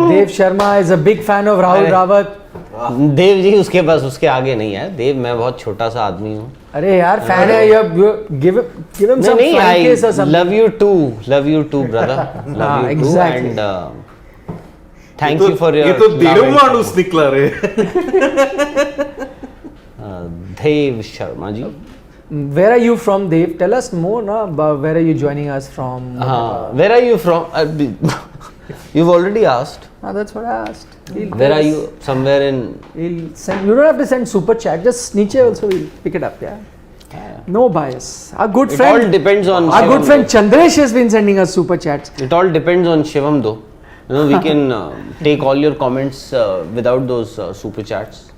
Dev Sharma is a big fan of Rahul Rawat. Dev ji उसके पास उसके आगे नहीं है. देव मैं बहुत छोटा सा आदमी हूँ. अरे यार fan है you give him some नहीं, flying I kiss or something. love you too brother. Love you exactly. too, and thank you for your ये तो love देव and माणूस support. निकला रे. Dev Sharma ji. Where are you from, Dev? Tell us more, na? Where are you joining us from? Where are you from? You've already asked. That's what I asked. Where are you? Somewhere in. He'll send. You don't have to send super chat. Just niche also we'll pick it up. Yeah. No bias. Our good It friend. all depends on. Our Shivam good friend though. Chandresh has been sending us super chats. It all depends on Shivam though. You know, we can take all your comments without those super chats.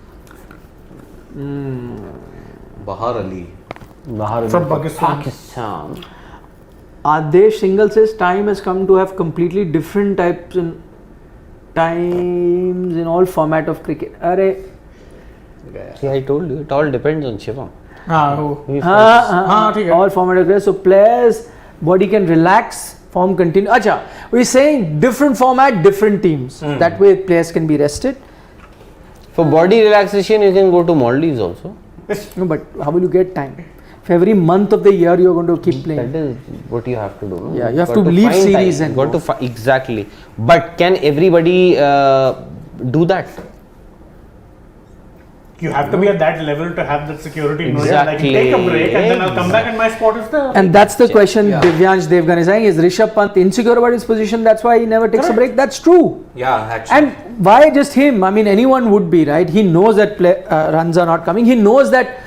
Bahar Ali. From Pakistan. Pakistan. Adesh Singhal says time has come to have completely different types and times in all format of cricket. Arey. See, I told you, it all depends on Shivam. ठीक है. All format of cricket. So players body can relax, form continue. Acha, we're saying different format, different teams. That way players can be rested. For body relaxation, you can go to Maldives also. No, but how will you get time? For every month of the year you're going to keep playing. That is what you have to do. No? Yeah, you have Got to leave find series time. and got go. to exactly. But can everybody do that? You have to be at that level to have that security. knowing Exactly. Like, take a break and then I'll come back and my spot is there. And that's the question Divyansh Devgan is saying. Is Rishabh Pant insecure about his position? That's why he never takes a break. That's true. Yeah, actually. And why just him? I mean, anyone would be, right? He knows that runs are not coming. He knows that,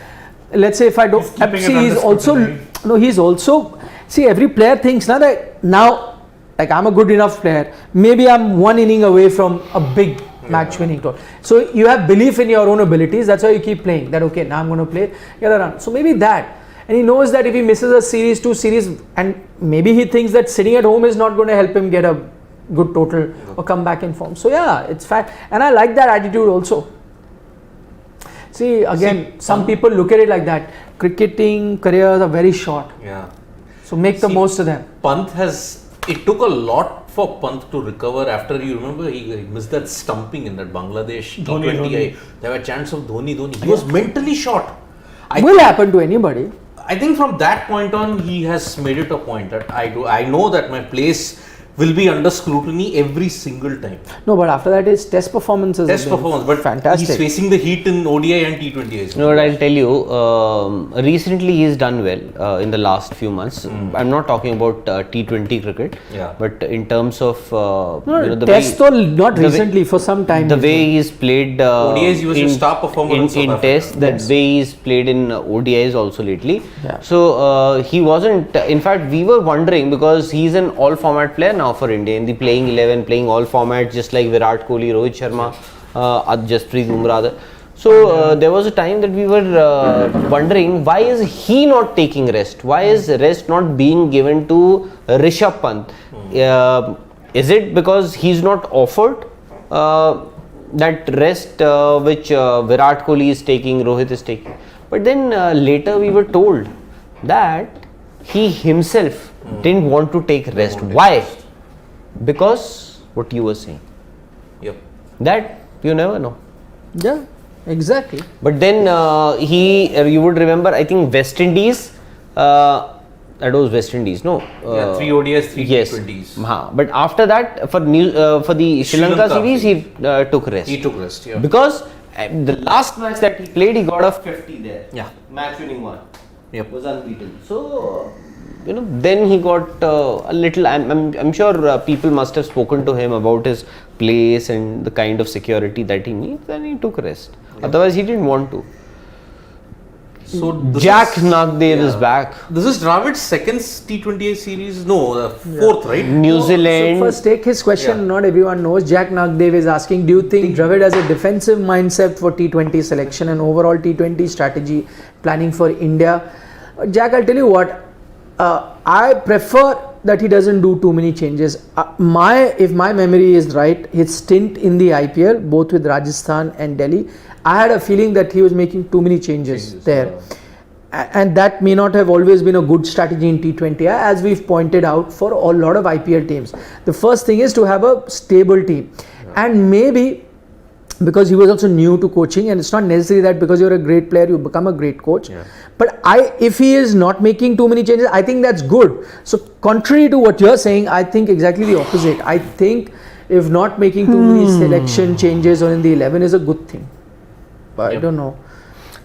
let's say if I don't, He's keeping it see, he's under also, scrutiny. no, he's also, see, every player thinks now that now, like I'm a good enough player. Maybe I'm one inning away from a big match winning total. So you have belief in your own abilities. That's why you keep playing. That okay, now I'm going to play, get a run. So maybe that. And he knows that if he misses a series, 2 series, and maybe he thinks that sitting at home is not going to help him get a good total or come back in form. So yeah, it's fine. And I like that attitude also. See, again, some people look at it like that. Cricketing careers are very short. Yeah. So make the most of them. Pant has. It took a lot for Pant to recover after, you remember, he missed that stumping in that Bangladesh T20. There were chants of Dhoni. He was mentally short. Will happen to anybody. I think from that point on, he has made it a point that I know that my place will be under scrutiny every single time. No, but after that, his test performances. Test have been performance, but fantastic. he's facing the heat in ODI and T20 as You know well. what I'll tell you, recently he's done well in the last few months. I'm not talking about T20 cricket, Yeah. but in terms of the test way, though, not the way- recently, for some time. the way he's played ODIs, he was your star performer in South in Africa. Test, the way he's played in ODIs also lately. Yeah. So he wasn't. In fact, we were wondering because he's an all-format player now for India in the playing 11, playing all formats, just like Virat Kohli, Rohit Sharma, Jasprit Bumrah. So there was a time that we were wondering why is he not taking rest? Why is rest not being given to Rishabh Pant? Is it because he's not offered that rest which Virat Kohli is taking, Rohit is taking? But then later we were told that he himself didn't want to take rest. Why? Because what you were saying. Yep. That you never know. Yeah, exactly. But then you would remember, I think West Indies, that was West Indies, no? 3 ODIs, 3 yes. T20s. But after that, for the Sri Lanka series, he took rest. He took rest, yeah. Because the last match that he played, he got a 50 there. Yeah. Match winning one. Yep. Was unbeaten. So, then he got a little. I'm sure people must have spoken to him about his place and the kind of security that he needs, and he took rest. Otherwise, he didn't want to. So Jack Nagdev is back. This is Dravid's second T20I series. No, fourth, right? New Zealand. So first, take his question. Yeah. Not everyone knows. Jack Nagdev is asking, do you think Dravid has a defensive mindset for T20 selection and overall T20 strategy planning for India? Jack, I'll tell you what. I prefer that he doesn't do too many changes. If my memory is right, his stint in the IPL, both with Rajasthan and Delhi, I had a feeling that he was making too many changes there. And that may not have always been a good strategy in T20, as we've pointed out for a lot of IPL teams. The first thing is to have a stable team. And maybe because he was also new to coaching, and it's not necessary that because you're a great player you become a great coach. But if he is not making too many changes, I think that's good. So contrary to what you're saying, I think exactly the opposite. I think if not making too many selection changes or in the 11 is a good thing. But I don't know.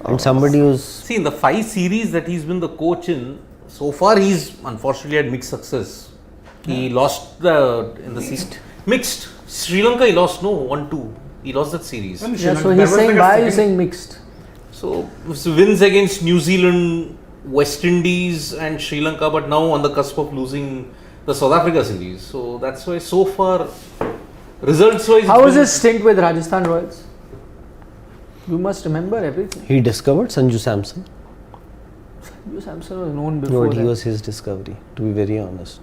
And somebody who's. See, in the 5 series that he's been the coach in, so far he's unfortunately had mixed success. He lost in the season. Mixed. Sri Lanka he lost 1-2. He lost that series. Yeah, so he's saying, why are you saying mixed? So wins against New Zealand, West Indies and Sri Lanka, but now on the cusp of losing the South Africa series. So that's why so far, results wise. How was his stint with Rajasthan Royals? You must remember everything. He discovered Sanju Samson. Sanju Samson was known before No, he that. was his discovery, to be very honest.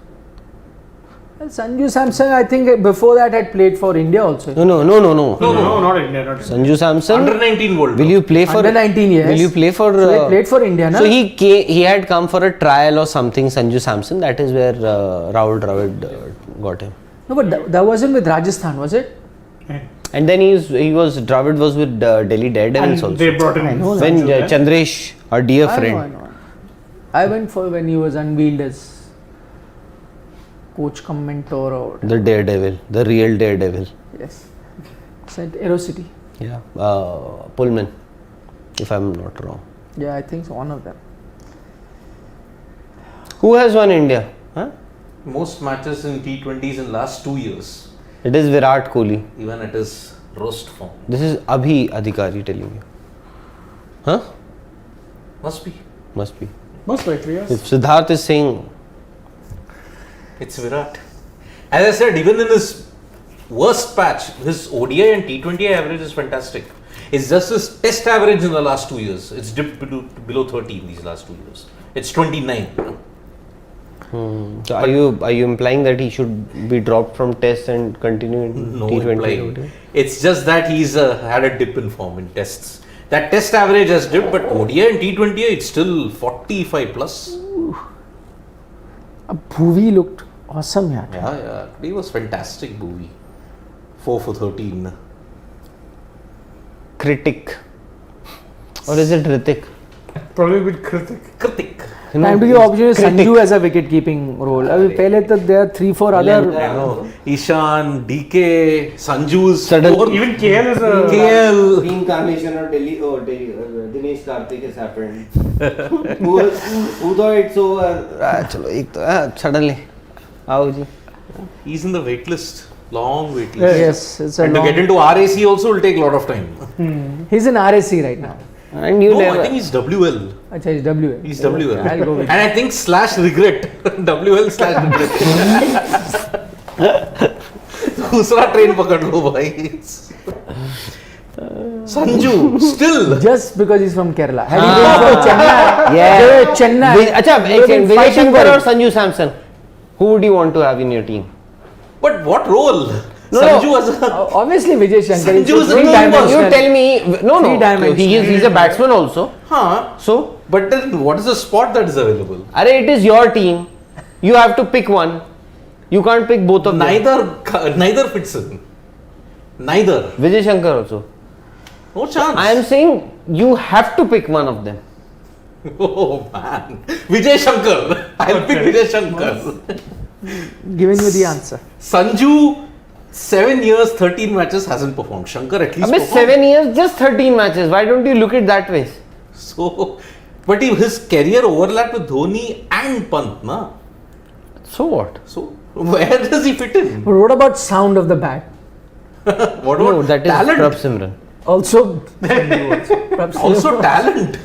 Well, Sanju Samson, I think before that had played for India also. No, not India. Not Sanju Samson. Under 19 World Will Cup. you play for? Under 19 years. Will you play for? So they played for India, na? So he had come for a trial or something. Sanju Samson. That is where Rahul Dravid got him. No, but that wasn't with Rajasthan, was it? And then Dravid was with Delhi Daredevils also. They brought him I in. know When that. Chandresh, our dear I friend. know. I went for when he was unveiled as coach cum mentor or The Daredevil, the real Daredevil. yes. It's at Aerocity. Yeah, Pullman, if I'm not wrong. Yeah, I think so, one of them. Who has won India? Huh? Most matches in T20s in last 2 years. It is Virat Kohli. Even at his roast form. This is Abhi Adhikari telling you. Huh? Must be. Must be. Most likely, yes. If Siddharth is saying, It's Virat. As I said, even in his worst patch, his ODI and T20I average is fantastic. It's just his test average in the last 2 years. It's dipped below 30 in these last 2 years. It's 29. so are you implying that he should be dropped from Test and continue in No T20? implying. It's just that he's had a dip in form in tests. That test average has dipped, but ODI and T20I, it's still 45 plus. Bhuvi looked awesome, yeah. Yeah. He was fantastic, Bhuvi. 4 for 13. Critic. Or is it Ritik? Probably with Kritik. Karthik. Time to give opportunity to Sanju as a wicket keeping role. अभी पहले तक there are 3-4 other. I know. Ishan, DK, Sanju's. Even KL is a KL. Reincarnation of Dinesh Karthik has happened. who thought it's over? चलो एक तो suddenly आओ जी. He's in the wait list. Long wait list. Yes, it's a And to get into RAC also will take a lot of time. He's in RAC right now. And you No, never. I think he's WL. अच्छा, he's WL. He's WL. I'll go with And I think /regret. WL/regret. दूसरा train पकड़ लो भाई. Sanju still. Just because he's from Kerala. Had he been from Chennai, Yeah. Chennai. अच्छा, they would have been Vijay fighting Shankar for or it. Sanju Samson? Who would you want to have in your team? But what role? No, Sanju no. as a Obviously, Vijay Shankar is Sanju is a three-dimensional. You tell me. No. Three-dimensional. He's a batsman also. huh. So, But then what is the spot that is available? Arey, it is your team. You have to pick one. You can't pick both of them. Neither fits in. Neither. Vijay Shankar also. No chance. I am saying you have to pick one of them. Oh man. Vijay Shankar. I'll pick Vijay Shankar. Giving you the answer. Sanju, 7 years, 13 matches hasn't performed. Shankar at least Abhi, performed. 7 years, just 13 matches. Why don't you look at that way? So, but his career overlapped with Dhoni and Pant, na? So what? So, where does he fit in? But what about sound of the bat? What No, about that is talent? Prabh Simran. Also, Also talent.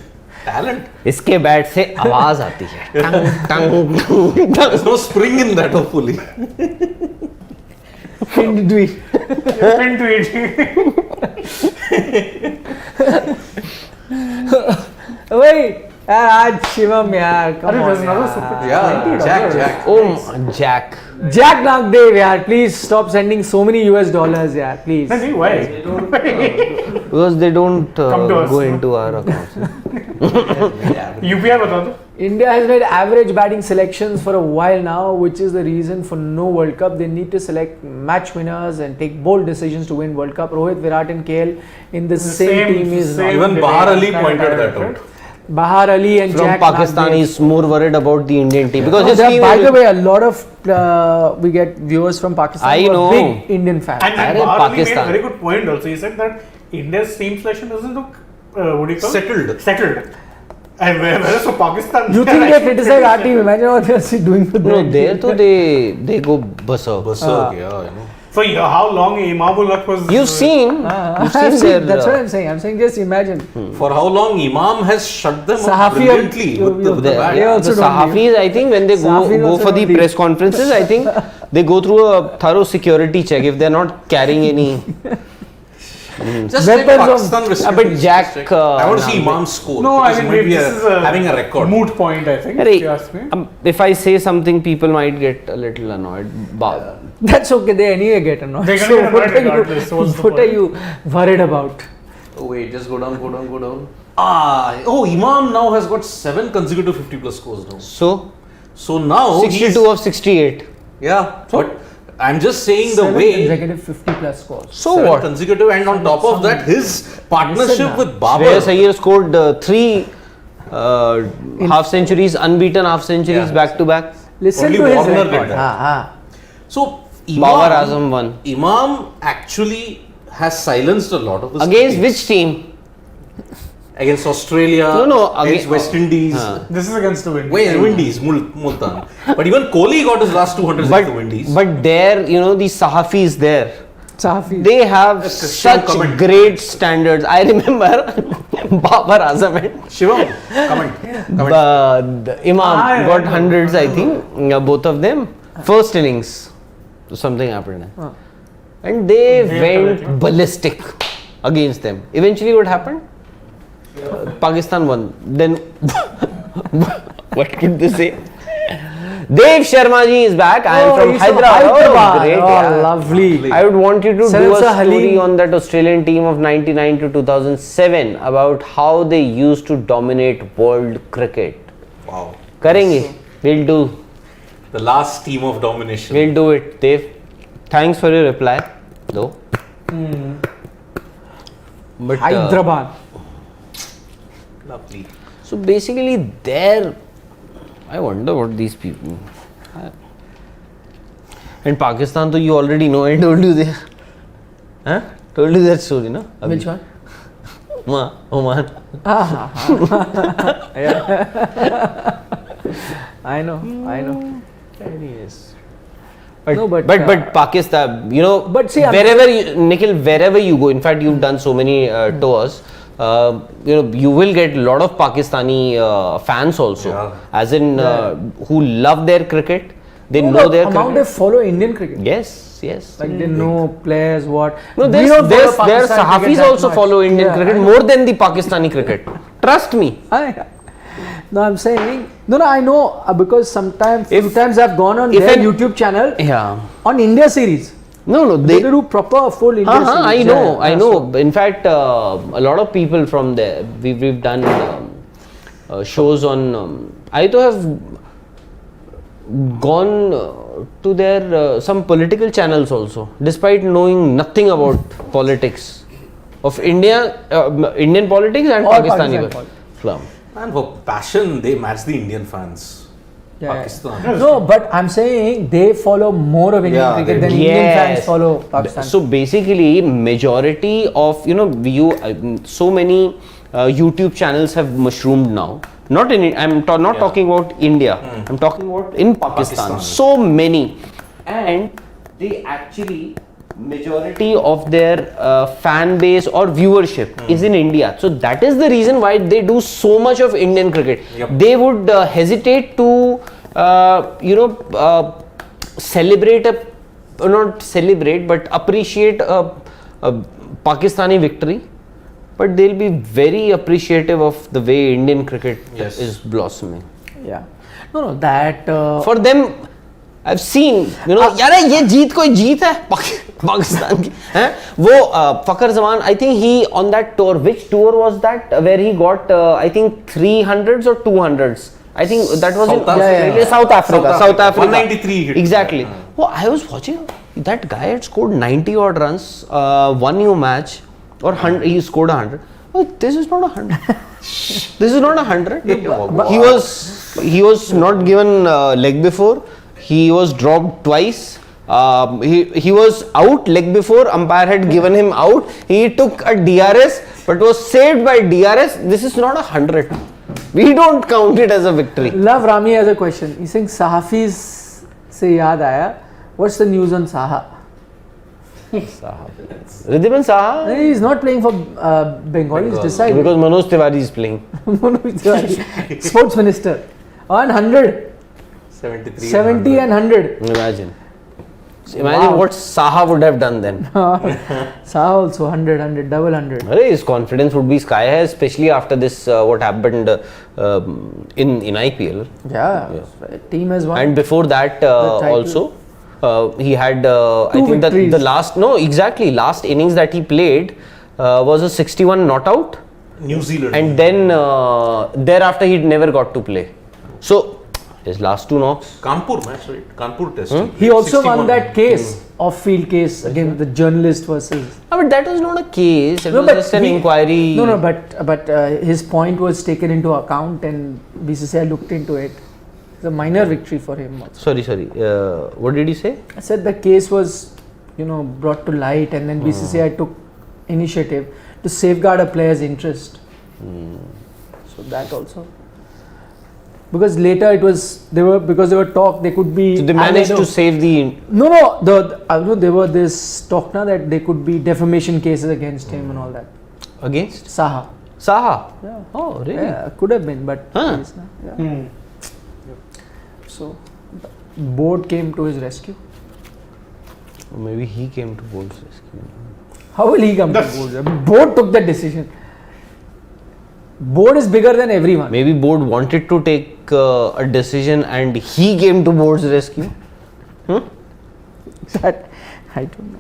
Talent. इसके bat से आवाज आती है. टंग टंग टंग. There's no spring in that, hopefully. pinned to it. Pinned to it. Wait, आज शिवम यार, come अरे, on there's another यार. super- Yeah, Jack. Oh, Jack. Jack Nagdev यार, please stop sending so many US dollars यार, please. No, why? Because they don't Come to us. go into our accounts. UPI बता दो. India has made average batting selections for a while now, which is the reason for no World Cup. They need to select match winners and take bold decisions to win World Cup. Rohit, Virat and KL in the same team is not. Even Bahar Ali pointed that out. Bahar Ali and From Jack Pakistan, Nagdev. he's more worried about the Indian team because his There are, team. by the way, a lot of we get viewers from Pakistan I who are know. big Indian fans. And Arey, Bahar Ali made a Pakistan. very good point also. He said that India's team selection doesn't look what do you call it? Settled. And whereas for Pakistan, You think they criticize our team? Imagine what they're doing with No, their there team. to they go berserk. Berserk, yeah, I know. So how long Imam ul Haq was? You've seen. I've You've seen, seen their. that's what I'm saying. I'm saying just imagine. For how long Imam has shut them up Sahafi brilliantly and- with the they bat. are- also The don't leave. Sahafis, I think, when they Sahafis go also for the don't leave. press conferences, I think they go through a thorough security check if they're not carrying any. Just check Weapons of- Pakistan but restrictions, Jack, just check. I want to see Nagdev. Imam's score. No, I because mean he might be this is having a record. moot point. I think. Arey, If you ask me. If I say something, people might get a little annoyed. That's okay. They anyway get annoyed. They're gonna So get what annoyed are you? regardless, so what's the What are point? you worried about? Oh, wait, just go down. Imam now has got 7 consecutive 50 plus scores now. So, now 62 of 68. Yeah, but I'm just saying the 7 way. consecutive 50 plus scores. So 7 what? consecutive, and on top of that, his partnership now. with Babar. Shreyas Iyer scored 3 half centuries, unbeaten half centuries Yeah. back to back. Listen Only to his Warner record. did that. So Babar Azam won. Imam actually has silenced a lot of his Against critics. which team? Against Australia. No, against again- West Indies. This is against the wind. Windies, Multan. But even Kohli got his last 200 against the Windies. But there, the Sahafis there, Sahafi. they have Christian such comment. great standards. I remember Babar Azam and Shivam, comment. the Imam I got remember. hundreds, I think, both of them. First innings, something happened. And they went ballistic against them. Eventually, what happened? Pakistan won. Then, what could they say? Dev Sharma ji is back. I am from he's Hyderabad. Oh, great. Oh, yeah. lovely. I would want you to do a Salsa story Halim. on that Australian team of 99 to 2007 about how they used to dominate world cricket. Wow. Karenge. We'll do. The last team of domination. We'll do it, Dev. Thanks for your reply, though. But Hyderabad. Lovely. so basically, their I wonder what these people. And Pakistan, though you already know, I told you there. Huh? Told you that story, no? Which one? Oman. Yeah. I know. Anyways. But But Pakistan, you know, But see, Nikhil, wherever you go, in fact, you've done so many tours, you know, you will get a lot of Pakistani fans also, Yeah. as in who love their cricket. They know their amount cricket. they follow Indian cricket. Yes. Like they know players what. No, We don't follow their Pakistan Sahafis cricket that also much. follow Indian Yeah, cricket I know. more than the Pakistani cricket. Trust me. No, I'm saying I know because sometimes few times I've gone on if their an- YouTube channel Yeah. on India series. No, They do proper full India series. I know, Yeah, I know. In fact, a lot of people from there, we've done shows on. I too have gone to their some political channels also, despite knowing nothing about politics of India, Indian politics and Or Pakistani Pakistan politics. And for passion, they match the Indian fans. Yeah. Pakistan. No, but I'm saying they follow more of Indian Yeah, cricket they than do. Indian fans follow Pakistan. So basically, majority of so many YouTube channels have mushroomed now. Not in I'm not talking about India. I'm talking about in Pakistan. So many, and they actually majority of their fan base or viewership is in India. So that is the reason why they do so much of Indian cricket. Yep. They would hesitate to celebrate not celebrate but appreciate a Pakistani victory, but they'll be very appreciative of the way Indian cricket Yes. is blossoming. Yeah. No, that. For them, I've seen, यार ये जीत कोई जीत है पाकिस्तान की हैं वो फकर Zaman I think he on that tour, which tour was that where he got I think 300s or 200s, I think that was South in Africa. South Africa 193 hit. exactly. Oh, I was watching that guy had scored 90 odd runs, won you match or 100, he scored 100. Oh, this is not 100. This is not 100. He was not given leg before. He was dropped twice. He was out leg before. Umpire had given him out. He took a DRS, but was saved by DRS. This is not 100. We don't count it as a victory. Love Rami has a question. He's saying Sahafis se yaad aaya. What's the news on Saha? Ridhiman Saha? He's not playing for Bengal. He's decided. Because Manoj Tiwari is playing. Sports Minister. On 100. 73. 70 and 100. Imagine Wow. what Saha would have done then. Saha also 100, double 100. His confidence would be sky high, especially after this what happened in IPL. Yeah. Team has won. And before that title. also he had I think that victories. the last innings that he played was a 61 not out, New Zealand. and then thereafter he never got to play. So his last two knocks. Kanpur match, right? Kanpur test. He also won 61. that case, off-field case against the journalist versus. But that was not a case. It No, was but just an he- inquiry. No, but his point was taken into account and BCCI looked into it. It's a minor victory for him. Also. Sorry. What did he say? I said the case was, brought to light, and then BCCI took initiative to safeguard a player's interest. So that also. Because later it was they were talk they could be. So they managed to save the. No. There were this talk now that there could be defamation cases against him and all that. Against Saha. Saha. Yeah. Oh, really? Yeah, could have been, but Huh. yes, no, yeah. So board came to his rescue. Or maybe he came to Bold's rescue. How will he come to board? Board took that decision. Board is bigger than everyone. Maybe board wanted to take a decision and he came to board's rescue. That I don't know.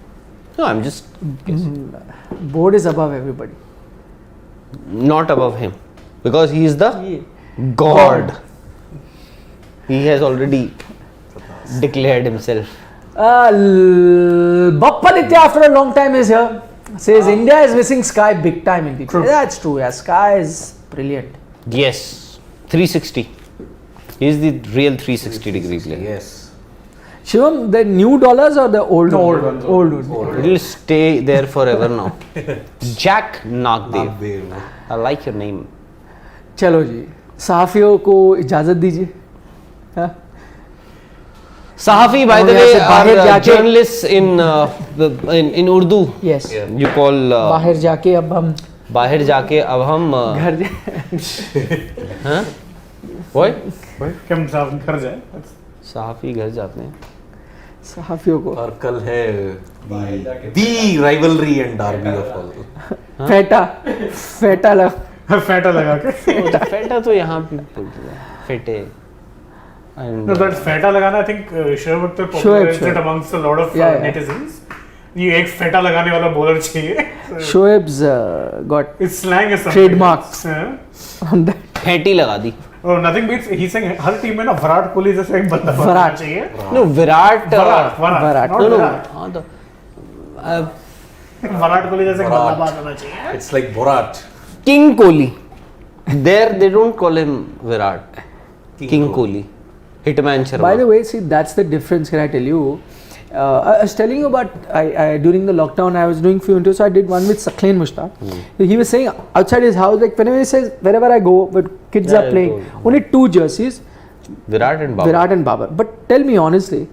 No, I'm just guessing. Board is above everybody. Not above him, because he is the Yeah. God. He has already declared himself. Bappa Nitya after a long time is here. Says India is missing Sky big time in the. That's true. Yeah, Sky is brilliant. Yes, 360. He's the real 360-degree player. Yes. Shivam, the new dollars or the old The ones? old ones. It'll stay there forever now. Jack Nagdev. Nagdev. I like your name. चलो जी, सहाफियों को इजाजत दीजिए. हाँ? Sahafi, by हम the यहाँ way, से बाहर are जाके- journalists in Urdu. Yes. Yeah. You call बाहर जाके अब हम बाहर जाके अब हम घर जा- हाँ? What? कि हम साहब घर जाए. सहाफी घर जाते हैं. सहाफियों को और कल है the rivalry and derby of all. फेटा लगा. फेटा लगा के. फेटा तो यहाँ पे बोलते हैं. फेटे. And, No, that's feta लगाना. I think Shoaib Akhtar Shoaib, popularized Shoaib. it amongst a lot of Yeah, yeah. netizens. ये एक फेटा लगाने वाला बॉलर चाहिए. Shoaib's got It's slang is something. Trademarks. Yeah. on that. फेटी लगा दी. Oh, nothing beats. He's saying हर team में ना विराट कोहली जैसा एक बंदा होना विराट. चाहिए. No, Virat. Virat. Virat. not No, no. Virat. हाँ तो विराट कोहली जैसा एक विराट. बंदा बात होना चाहिए. It's like Borat. King Kohli. There they don't call him Virat. King Kohli. Hitman Sharma. By the way, see, that's the difference. Can I tell you? I was telling you about during the lockdown. I was doing few interviews. So I did one with Sakleen Mushtaq. He was saying outside his house, like whenever he says, wherever I go, but kids Yeah, are I playing, told. only two jerseys, Virat and Babar. Virat and Babar. But tell me honestly,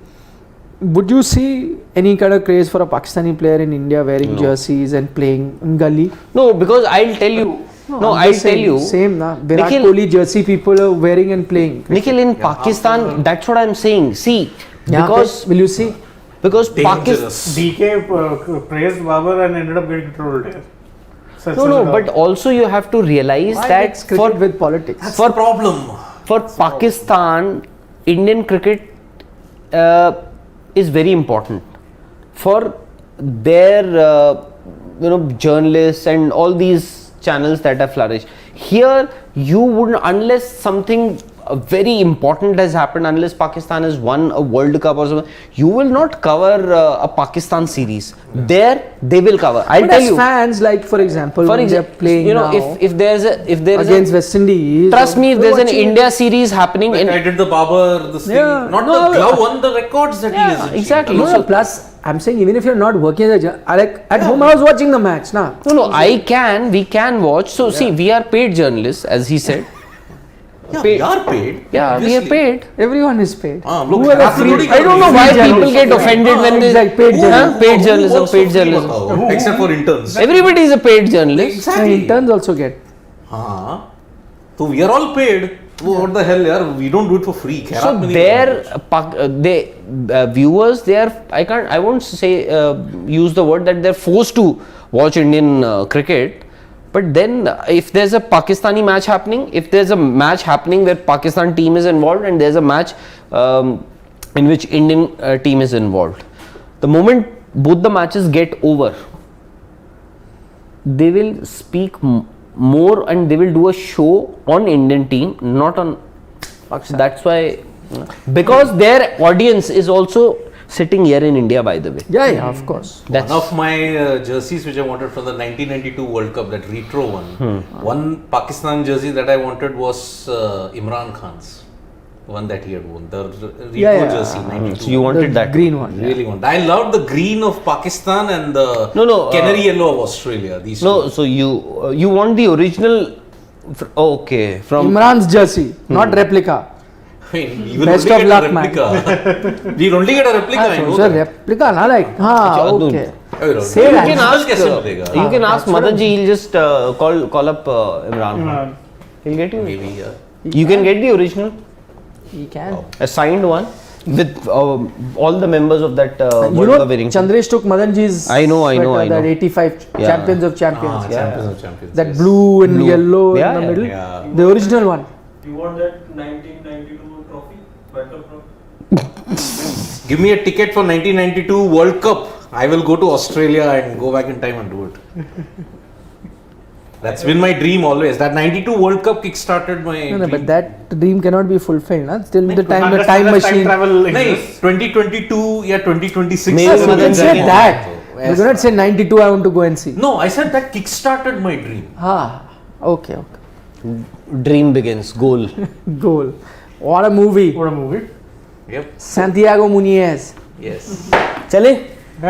would you see any kind of craze for a Pakistani player in India wearing No. jerseys and playing in gully? No, because I'll tell you. No, I'm I'll just tell saying, you. Same, na. Virat Nikhil- Kohli jersey people are wearing and playing. Nikhil, in Pakistan, that's what I'm saying. See, यहाँ पे, because will you see? Pakistan. Dangerous. DK praised Babar and ended up getting trolled here. No, but also you have to realize Why that mix cricket with politics? That's the problem. for Pakistan, Indian cricket is very important for their journalists and all these channels that have flourished. Here, you wouldn't, unless something very important has happened, unless Pakistan has won a World Cup or something, you will not cover a Pakistan series. There, they will cover. I'll But tell as you. fans, like for example, when they're playing you know, now if there is against West Indies, trust me, if we're there's an watching- India series happening Like in I did the Babar, this thing. Yeah. Not No, the glove on the records that he Yeah, has achieved. exactly. No, no, plus I'm saying even if you're not working as a like at home, I was watching the match. Nah, No, we can watch. So see, we are paid journalists, as he said. Yeah, Paid. we are paid. Yeah, we are obviously. paid. everyone is paid. Look, Who are the Apple free- already I don't know got why free people journalism. get offended when they Exact, paid Huh? journalism. Paid Who journalism, works for paid free, journalism. batao? Except for interns. Everybody is a paid journalist. And Exactly. interns also get. So we are all paid. What the hell, yaar? We don't do it for free. So Khairat mein nahi their karna. viewers, they are. I won't say use the word that they're forced to watch Indian cricket. But then, if there's a Pakistani match happening, if there's a match happening where Pakistan team is involved, and there's a match in which Indian team is involved, the moment both the matches get over, they will speak more and they will do a show on Indian team, not on Pakistan. That's why, because their audience is also sitting here in India, by the way. Yeah, of course. That's One of my jerseys which I wanted from the 1992 World Cup, that retro one. One Pakistan jersey that I wanted was Imran Khan's. The one that he had worn. The retro Yeah. jersey, 92. so you wanted that green one. Really want. I loved the green of Pakistan and the No, canary yellow of Australia. These no. two. So you want the original? Okay, from Imran's jersey, not replica. I mean, we will Best only of get luck, a replica. We'll only get a replica. I know So that. replica, na like, okay. I don't Say know. that. You can ask. कैसे मिलेगा? you can ask Madan ji. He'll just call up Imran Khan. He'll get you. Maybe, yeah. You can get the original, He can. a signed one with all the members of that You World know, Cup winning. Chandresh took Madanji's I know. that 85 Yeah. champions of champions. Champions of champions. That yes. blue and Blue. yellow Yeah, in the yeah. middle. Yeah. The original one. You want that 1992 trophy? World Cup trophy? Give me a ticket for 1992 World Cup. I will go to Australia and go back in time and do it. That's been my dream always. That 92 World Cup kickstarted my No, dream. but that dream cannot be fulfilled. Na? Till the time the Unless time time machine. travel नहीं, exists. 2022 या 2026. Maybe Yes, you Madan can say ji- that. Yes. You cannot say 92. I want to go and see. No, I said that kickstarted my dream. Ah, okay. Dream begins. Goal. Goal. What a movie. What a movie. Yep. Santiago Muniz. Yes. Chale?